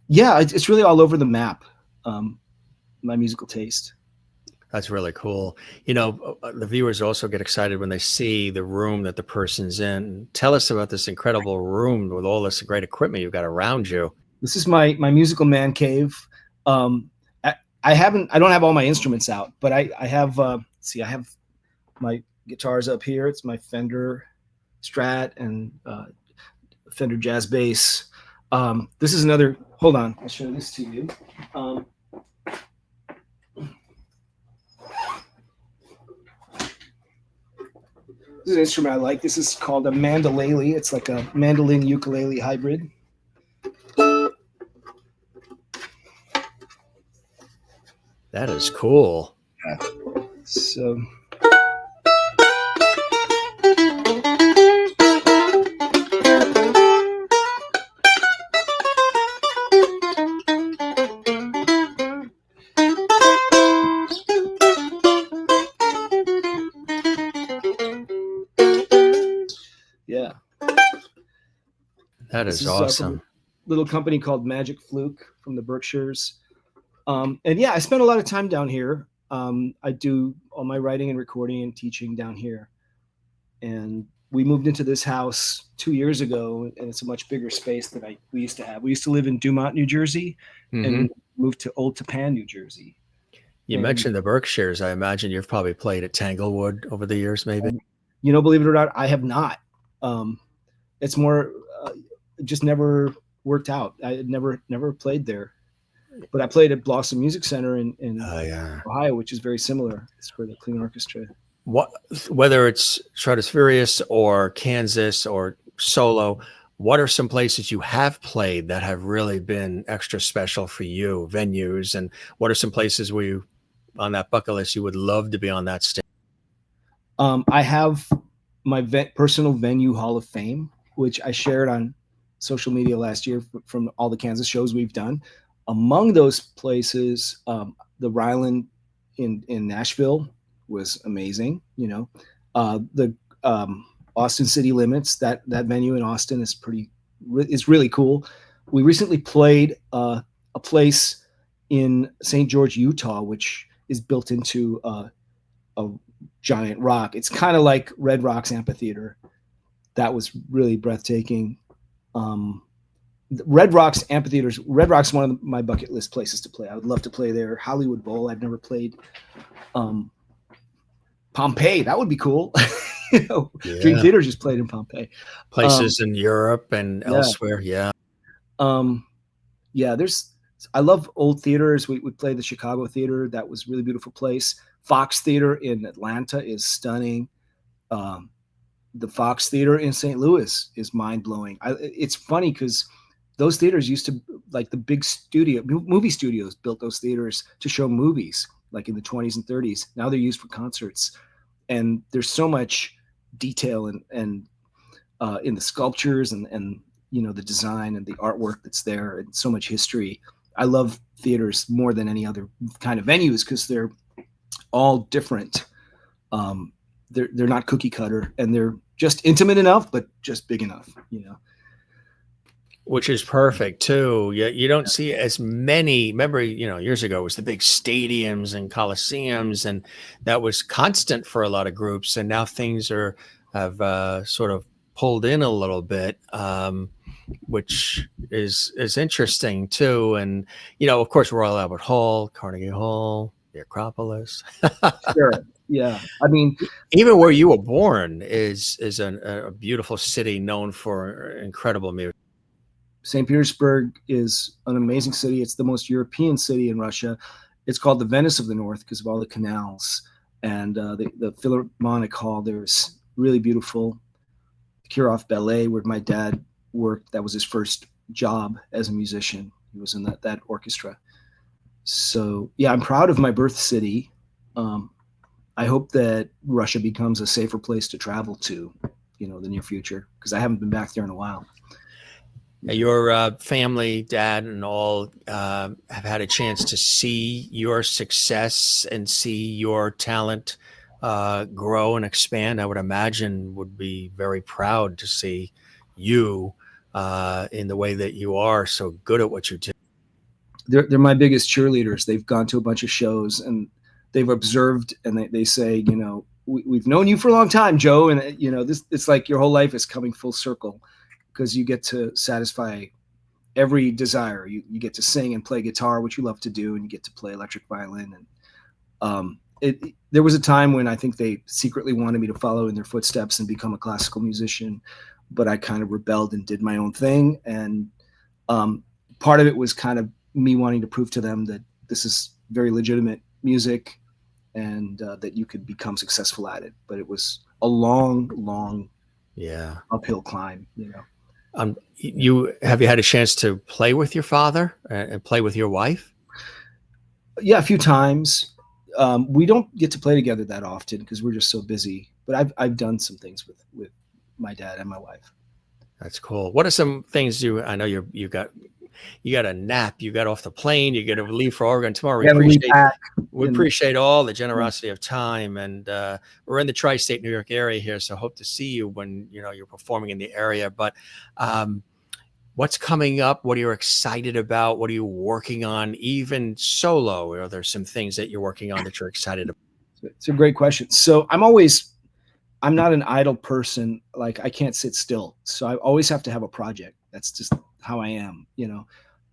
yeah, it's really all over the map, my musical taste. That's really cool. You know, the viewers also get excited when they see the room that the person's in. Tell us about this incredible room with all this great equipment you've got around you. This is my musical man cave. Um, I don't have all my instruments out, but I have, see, I have my guitars up here. It's my Fender Strat and Fender Jazz Bass. This is another, hold on, I'll show this to you. This is an instrument I like. This is called a mandolele. It's like a mandolin ukulele hybrid. That is cool. So yeah, that is awesome. Little company called Magic Fluke from the Berkshires. And yeah, I spent a lot of time down here. I do all my writing and recording and teaching down here. And we moved into this house 2 years ago, and it's a much bigger space than we used to have. We used to live in Dumont, New Jersey, and moved to Old Tappan, New Jersey. You mentioned the Berkshires. I imagine you've probably played at Tanglewood over the years, maybe. You know, believe it or not, I have not. It's more, just never worked out. I had never played there. But I played at Blossom Music Center in Ohio, which is very similar. It's for the Cleveland Orchestra. Whether it's Stratospherious or Kansas or solo, what are some places you have played that have really been extra special for you, venues? And what are some places where you, on that bucket list, you would love to be on that stage? I have my personal venue Hall of Fame, which I shared on social media last year from all the Kansas shows we've done. Among those places, the Ryland in Nashville was amazing. You know, the Austin City Limits, that venue in Austin is really cool. We recently played a place in St. George, Utah, which is built into a giant rock. It's kind of like Red Rocks Amphitheater. That was really breathtaking. Red Rocks Amphitheaters. Red Rocks is one of my bucket list places to play. I would love to play there. Hollywood Bowl. I've never played. Pompeii. That would be cool. You know, yeah. Dream Theater just played in Pompeii. Places in Europe and elsewhere. Yeah. Yeah. I love old theaters. We played the Chicago Theater. That was a really beautiful place. Fox Theater in Atlanta is stunning. The Fox Theater in St. Louis is mind blowing. It's funny because those theaters used to, like the big movie studios built those theaters to show movies like in the 20s and 30s. Now they're used for concerts. And there's so much detail and in the sculptures and you know, the design and the artwork that's there, and so much history. I love theaters more than any other kind of venues because they're all different. They're not cookie cutter, and they're just intimate enough, but just big enough, you know. Which is perfect too. You don't see as many. Remember, you know, years ago it was the big stadiums and coliseums, and that was constant for a lot of groups. And now things have sort of pulled in a little bit, which is interesting too. And you know, of course, Royal Albert Hall, Carnegie Hall, the Acropolis. Sure. Yeah, I mean, even where you were born is a beautiful city known for incredible music. St. Petersburg is an amazing city. It's the most European city in Russia. It's called the Venice of the North because of all the canals. And the Philharmonic Hall there is really beautiful. The Kirov Ballet, where my dad worked, that was his first job as a musician. He was in that orchestra. So yeah, I'm proud of my birth city. I hope that Russia becomes a safer place to travel to, the near future, because I haven't been back there in a while. Your family, dad, and all have had a chance to see your success and see your talent grow and expand. I would imagine would be very proud to see you in the way that you are so good at what you do. They're my biggest cheerleaders. They've gone to a bunch of shows and they've observed, and they say, we've known you for a long time, Joe. And it's like your whole life is coming full circle, because you get to satisfy every desire. You get to sing and play guitar, which you love to do, and you get to play electric violin. And there was a time when I think they secretly wanted me to follow in their footsteps and become a classical musician, but I kind of rebelled and did my own thing. And part of it was kind of me wanting to prove to them that this is very legitimate music, and that you could become successful at it. But it was a long uphill climb. You had a chance to play with your father and play with your wife? Yeah, a few times. We don't get to play together that often because we're just so busy. But I've done some things with my dad and my wife. That's cool. What are some things I know you got a nap, you got off the plane, you got to leave for Oregon tomorrow. We appreciate all the generosity of time, and we're in the tri-state New York area here, so hope to see you when you're performing in the area. But what's coming up? What are you excited about? What are you working on, even solo? Are there some things that you're working on that you're excited about? It's a great question. So I'm not an idle person. Like, I can't sit still, so I always have to have a project. That's just how I am,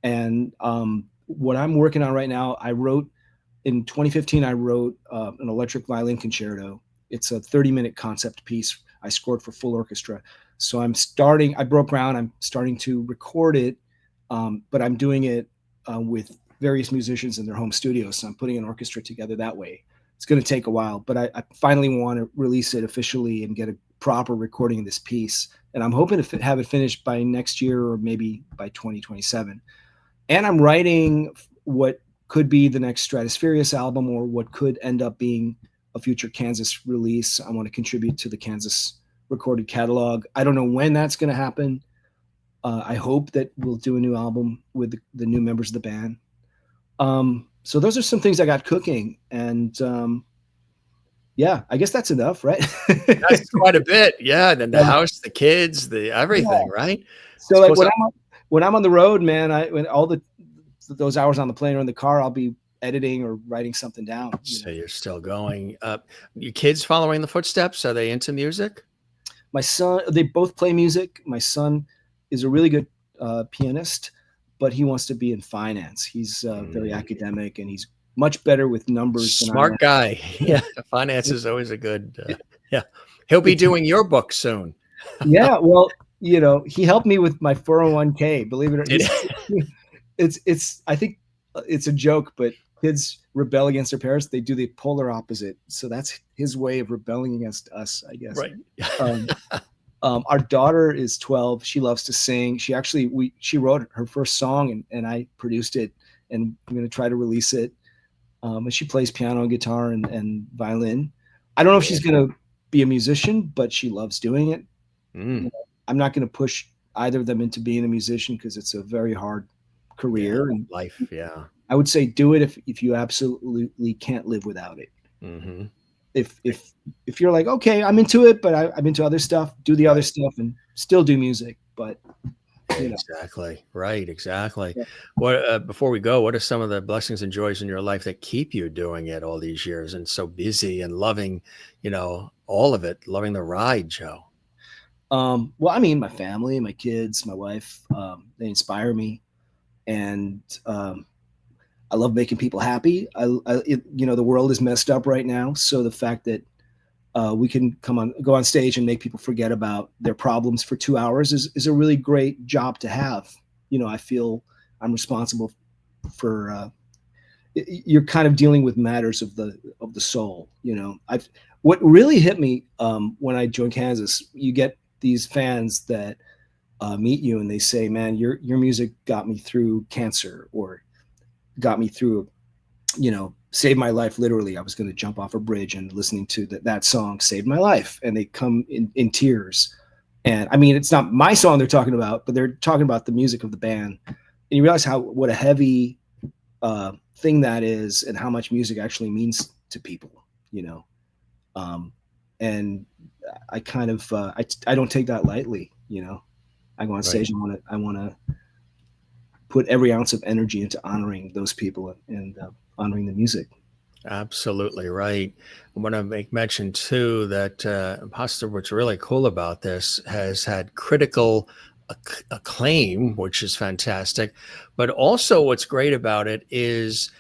And what I'm working on right now, in 2015, I wrote an Electric Violin Concerto. It's a 30-minute concept piece I scored for full orchestra. So I broke ground. I'm starting to record it, but I'm doing it with various musicians in their home studios. So I'm putting an orchestra together that way. It's going to take a while, but I finally want to release it officially and get a proper recording of this piece. And I'm hoping to have it finished by next year, or maybe by 2027. And I'm writing what could be the next Stratospherious album, or what could end up being a future Kansas release. I want to contribute to the Kansas recorded catalog. I don't know when that's going to happen. I hope that we'll do a new album with the new members of the band. So those are some things I got cooking, and yeah, I guess that's enough, right? That's quite a bit. Yeah. Then the house, the kids, the everything, right? So like when I'm on the road, man, when all those hours on the plane or in the car, I'll be editing or writing something down. So you're still going. Your kids following the footsteps? Are they into music? My son, they both play music. My son is a really good pianist, but he wants to be in finance. He's very academic, and he's much better with numbers. Smart guy. Yeah. Finance is always a good, yeah. He'll be doing your book soon. Yeah. Well, he helped me with my 401k, believe it or not. I think it's a joke, but kids rebel against their parents. They do the polar opposite. So that's his way of rebelling against us, I guess. Right. Our daughter is 12. She loves to sing. She wrote her first song, and I produced it, and I'm going to try to release it. And she plays piano and guitar and violin. I don't know if she's going to be a musician, but she loves doing it. I'm not going to push either of them into being a musician, because it's a very hard career and life. Yeah. I would say do it if you absolutely can't live without it. Mm-hmm. If you're like, okay, I'm into it, but I'm into other stuff, do the other stuff and still do music. But exactly. Right. Exactly. Yeah. What, before we go, what are some of the blessings and joys in your life that keep you doing it all these years and so busy and loving, all of it, loving the ride, Joe? Well, I mean, my family, my kids, my wife, they inspire me, and I love making people happy. The world is messed up right now, so the fact that we can go on stage and make people forget about their problems for 2 hours is a really great job to have. I feel I'm responsible for. You're kind of dealing with matters of the soul. What really hit me when I joined Kansas, you get these fans that meet you and they say, "Man, your music got me through cancer, or got me through saved my life. Literally, I was going to jump off a bridge, and listening to that song saved my life. And they come in tears. And I mean, it's not my song they're talking about, but they're talking about the music of the band. And you realize what a heavy thing that is, and how much music actually means to people, and I kind of I don't take that lightly. I go on stage, and I want to put every ounce of energy into honoring those people and honoring the music. Absolutely right. I want to make mention too that Imposter, what's really cool about this, has had critical acclaim, which is fantastic. But also what's great about it is,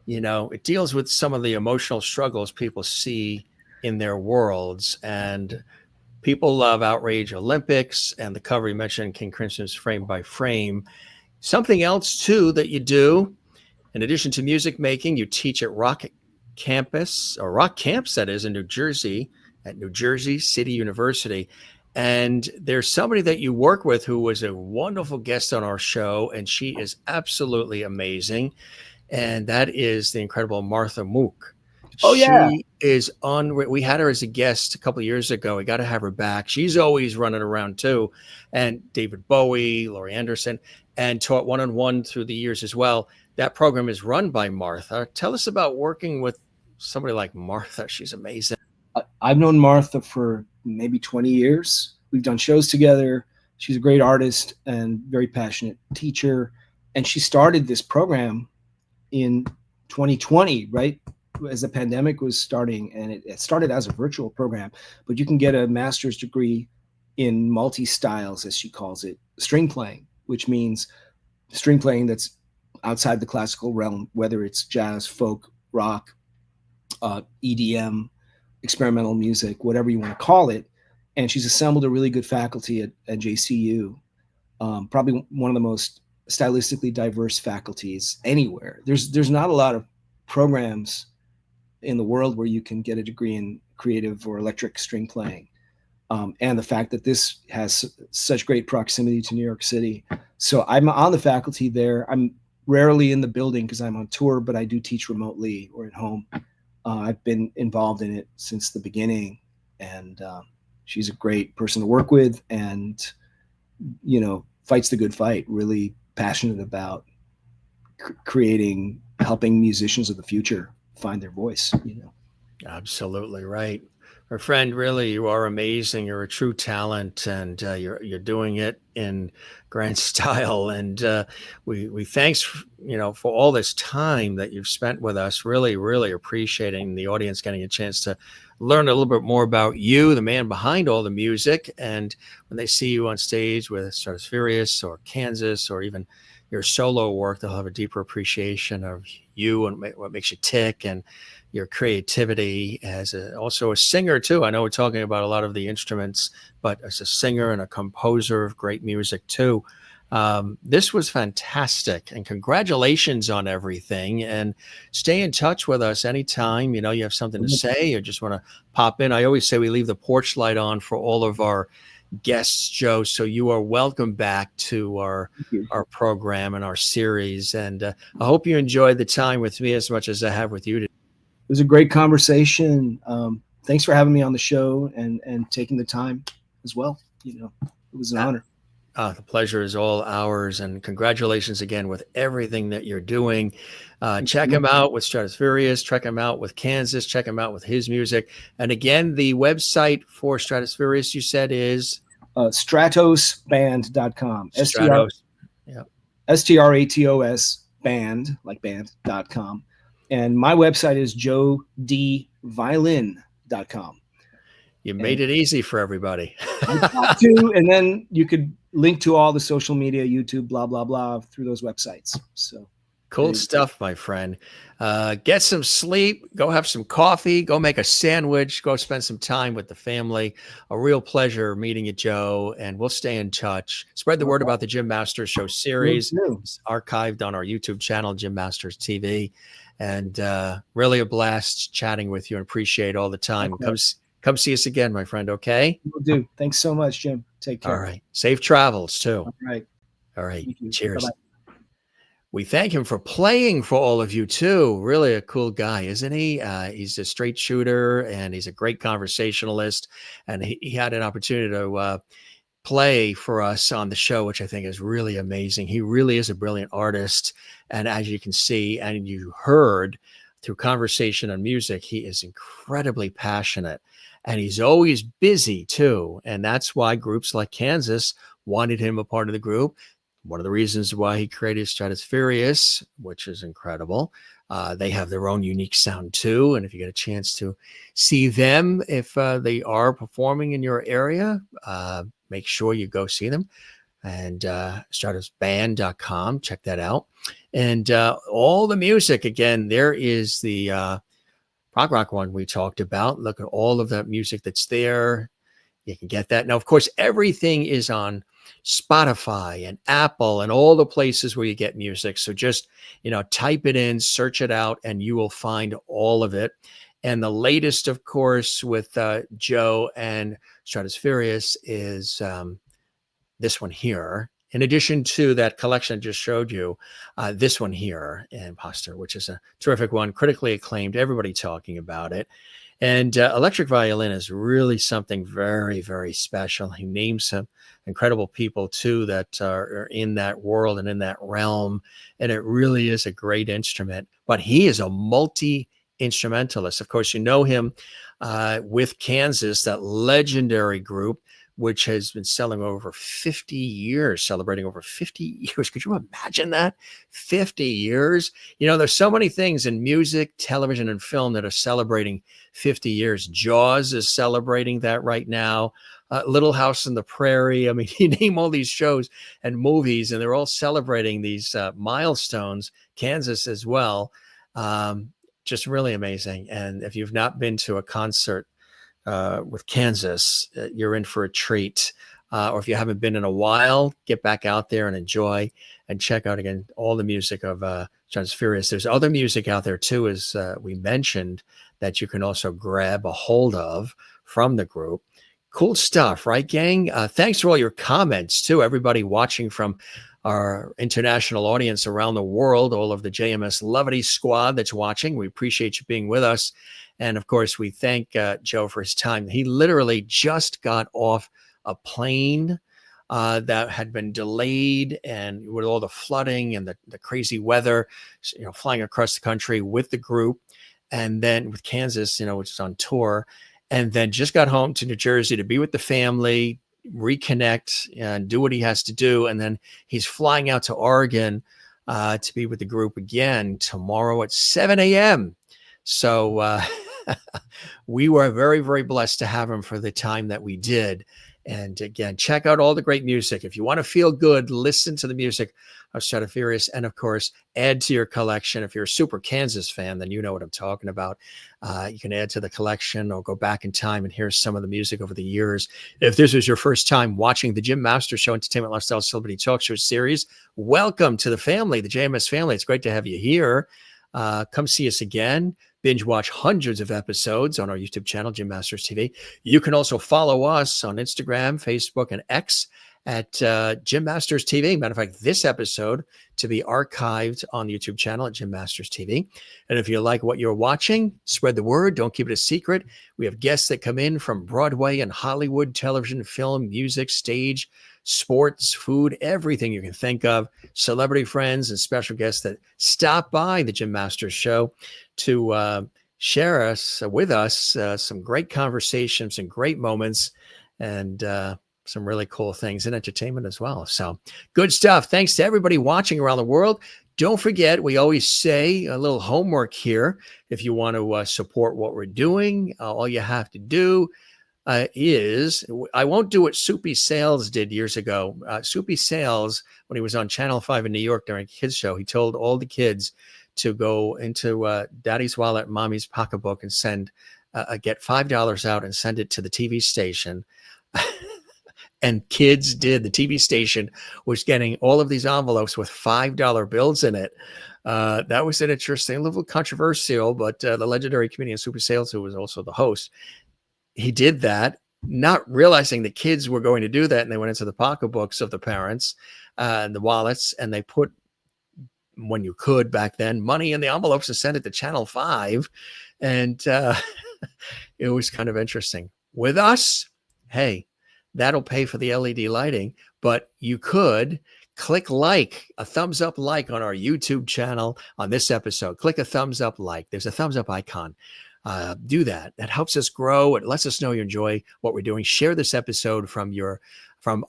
it deals with some of the emotional struggles people see in their worlds. And people love Outrage Olympics, and the cover you mentioned, King Crimson's Frame by Frame. Something else too that you do, in addition to music making, you teach at Rock Camps, that is, in New Jersey, at New Jersey City University. And there's somebody that you work with who was a wonderful guest on our show, and she is absolutely amazing. And that is the incredible Martha Mook. Oh, yeah. She is on. We had her as a guest a couple of years ago. We got to have her back. She's always running around too. And David Bowie, Laurie Anderson, and taught one-on-one through the years as well. That program is run by Martha. Tell us about working with somebody like Martha. She's amazing. I've known Martha for maybe 20 years. We've done shows together. She's a great artist and very passionate teacher. And she started this program in 2020, right? As the pandemic was starting, and it started as a virtual program, but you can get a master's degree in multi-styles, as she calls it, string playing, which means string playing that's outside the classical realm, whether it's jazz, folk, rock, EDM, experimental music, whatever you want to call it. And she's assembled a really good faculty at JCU, probably one of the most stylistically diverse faculties anywhere. There's not a lot of programs in the world where you can get a degree in creative or electric string playing. And the fact that this has such great proximity to New York City. So I'm on the faculty there. I'm rarely in the building because I'm on tour, but I do teach remotely or at home. I've been involved in it since the beginning, and she's a great person to work with, and, fights the good fight, really passionate about helping musicians of the future find their voice. Absolutely right. My friend, really, you are amazing. You're a true talent, and you're doing it in grand style. And we thanks for all this time that you've spent with us. Really, really appreciating the audience getting a chance to learn a little bit more about you, the man behind all the music. And when they see you on stage with Stratospherious or Kansas, or even your solo work, they'll have a deeper appreciation of you and what makes you tick, and your creativity as also a singer too. I know we're talking about a lot of the instruments, but as a singer and a composer of great music too. This was fantastic, and congratulations on everything, and stay in touch with us anytime. You have something to say or just want to pop in. I always say we leave the porch light on for all of our guests, Joe. So you are welcome back to our program and our series. And I hope you enjoyed the time with me as much as I have with you today. It was a great conversation. Thanks for having me on the show and taking the time as well. It was an honor. The pleasure is all ours, and congratulations again with everything that you're doing. Check him out with Stratospherious, check him out with Kansas, check him out with his music. And again, the website for Stratospherious, you said, is stratosband.com. Stratos, yeah. STRATOS band, like band.com. And my website is joedviolin.com. You made it easy for everybody. And then you could link to all the social media, YouTube, blah, blah, blah, through those websites. So cool stuff, my friend. Get some sleep, go have some coffee, go make a sandwich, go spend some time with the family. A real pleasure meeting you, Joe, and we'll stay in touch. Spread the word about the Jim Masters Show series. It's archived on our YouTube channel, Jim Masters TV. And really a blast chatting with you, and appreciate all the time. Okay. Come see us again, my friend, okay? Will do. Thanks so much, Jim. Take care. All right. Safe travels, too. All right. All right. Cheers. Bye-bye. we thank him for playing for all of you too. Really a cool guy, isn't he? He's a straight shooter and he's a great conversationalist. And he had an opportunity to play for us on the show, which I think is really amazing. He really is a brilliant artist. And as you can see, and you heard through conversation and music, he is incredibly passionate and he's always busy too. And that's why groups like Kansas wanted him a part of the group. One of the reasons why he created Stratospherious, which is incredible. They have their own unique sound too. And if you get a chance to see them, if they are performing in your area, make sure you go see them. And stratosband.com, check that out. And all the music, again, there is the prog rock one we talked about. Look at all of that music that's there. You can get that. Now, of course, everything is on Spotify and Apple and all the places where you get music. So just, type it in, search it out, and you will find all of it. And the latest, of course, with Joe and Stratospherious is this one here. In addition to that collection I just showed you, this one here, Imposter, which is a terrific one, critically acclaimed, everybody talking about it. And electric violin is really something very, very special. He names some incredible people, too, that are in that world and in that realm. And it really is a great instrument. But he is a multi-instrumentalist. Of course, you know him with Kansas, that legendary group, which has been selling over 50 years, celebrating over 50 years. Could you imagine that? 50 years? There's so many things in music, television, and film that are celebrating 50 years. Jaws is celebrating that right now. Little House on the Prairie. I mean, you name all these shows and movies, and they're all celebrating these milestones. Kansas as well. Just really amazing. And if you've not been to a concert with Kansas, you're in for a treat. Or if you haven't been in a while, get back out there and enjoy and check out again all the music of Stratospherious. There's other music out there too, as we mentioned, that you can also grab a hold of from the group. Cool stuff, right, gang? Thanks for all your comments too. Everybody watching from our international audience around the world, all of the JMS Lovity squad that's watching. We appreciate you being with us. And of course, we thank Joe for his time. He literally just got off a plane that had been delayed, and with all the flooding and the crazy weather, flying across the country with the group, and then with Kansas, which is on tour, and then just got home to New Jersey to be with the family, reconnect and do what he has to do. And then he's flying out to Oregon to be with the group again tomorrow at 7 a.m. So we were very, very blessed to have him for the time that we did. And again, check out all the great music. If you want to feel good, listen to the music of Stratospherious, and of course, add to your collection. If you're a super Kansas fan, then you know what I'm talking about. You can add to the collection or go back in time and hear some of the music over the years. If this was your first time watching the Jim Masters Show Entertainment Lifestyle Celebrity Talk Show series, welcome to the family, the JMS family. It's great to have you here. Come see us again. Binge watch hundreds of episodes on our YouTube channel, Jim Masters TV. You can also follow us on Instagram, Facebook, and X at Jim Masters TV. Matter of fact, this episode to be archived on the YouTube channel at Jim Masters TV. And if you like what you're watching, spread the word. Don't keep it a secret. We have guests that come in from Broadway and Hollywood, television, film, music, stage, sports, food, everything you can think of, celebrity friends and special guests that stop by the Jim Masters Show to share with us some great conversations and great moments, and some really cool things in entertainment as well. So good stuff. Thanks to everybody watching around the world. Don't forget, we always say a little homework here. If you want to support what we're doing, all you have to do is, I won't do what Soupy Sales did years ago. Soupy Sales, when he was on Channel 5 in New York during a kids show, he told all the kids to go into daddy's wallet, mommy's pocketbook, and get $5 out and send it to the TV station. And kids did. The TV station was getting all of these envelopes with $5 bills in it. That was an interesting, a little controversial, but the legendary comedian Soupy Sales, who was also the host, he did that, not realizing the kids were going to do that. And they went into the pocketbooks of the parents and the wallets, and they put when you could back then, money in the envelopes to send it to Channel 5. And it was kind of interesting. With us, hey, that'll pay for the LED lighting, but you could click like, a thumbs up like on our YouTube channel on this episode. Click a thumbs up like. There's a thumbs up icon. Do that. That helps us grow. It lets us know you enjoy what we're doing. Share this episode from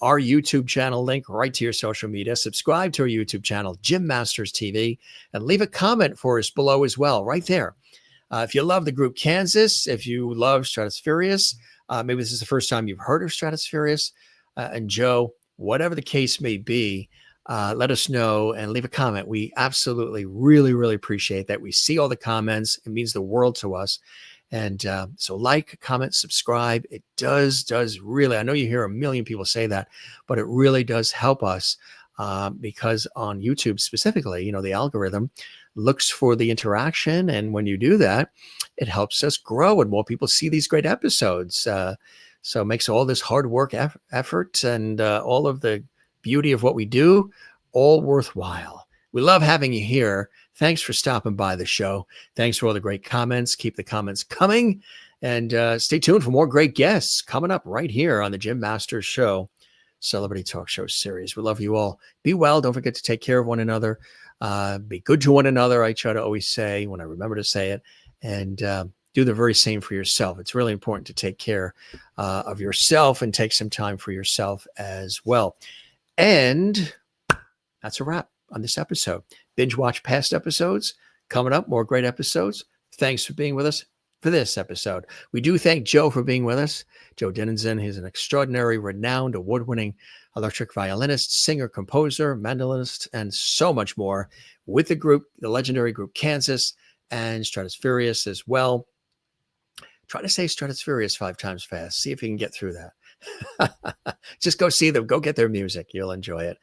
our YouTube channel link right to your social media. Subscribe to our YouTube channel, Jim Masters TV, and leave a comment for us below as well, right there. If you love the group Kansas, if you love Stratospherious, maybe this is the first time you've heard of Stratospherious, and Joe, whatever the case may be, let us know and leave a comment. We absolutely, really, really appreciate that. We see all the comments. It means the world to us. And so like, comment, subscribe. It does really, I know you hear a million people say that, but it really does help us because on YouTube specifically, the algorithm looks for the interaction. And when you do that, it helps us grow and more people see these great episodes. So it makes all this hard work effort and all of the beauty of what we do all worthwhile. We love having you here. Thanks for stopping by the show. Thanks for all the great comments. Keep the comments coming, and stay tuned for more great guests coming up right here on the Jim Masters Show Celebrity Talk Show series. We love you all. Be well. Don't forget to take care of one another. Be good to one another. I try to always say when I remember to say it, and do the very same for yourself. It's really important to take care of yourself and take some time for yourself as well. And that's a wrap on this episode. Binge watch past episodes. Coming up, more great episodes. Thanks for being with us for this episode. We do thank Joe for being with us. Joe Deninzon, he's an extraordinary, renowned, award-winning electric violinist, singer, composer, mandolinist, and so much more with the legendary group Kansas and Stratospherious as well. Try to say Stratospherious 5 times fast. See if you can get through that. Just go see them. Go get their music. You'll enjoy it.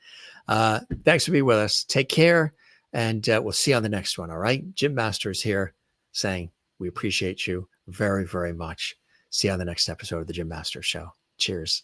Thanks for being with us. Take care, and we'll see you on the next one. All right. Jim Masters here saying we appreciate you very, very much. See you on the next episode of the Jim Masters Show. Cheers.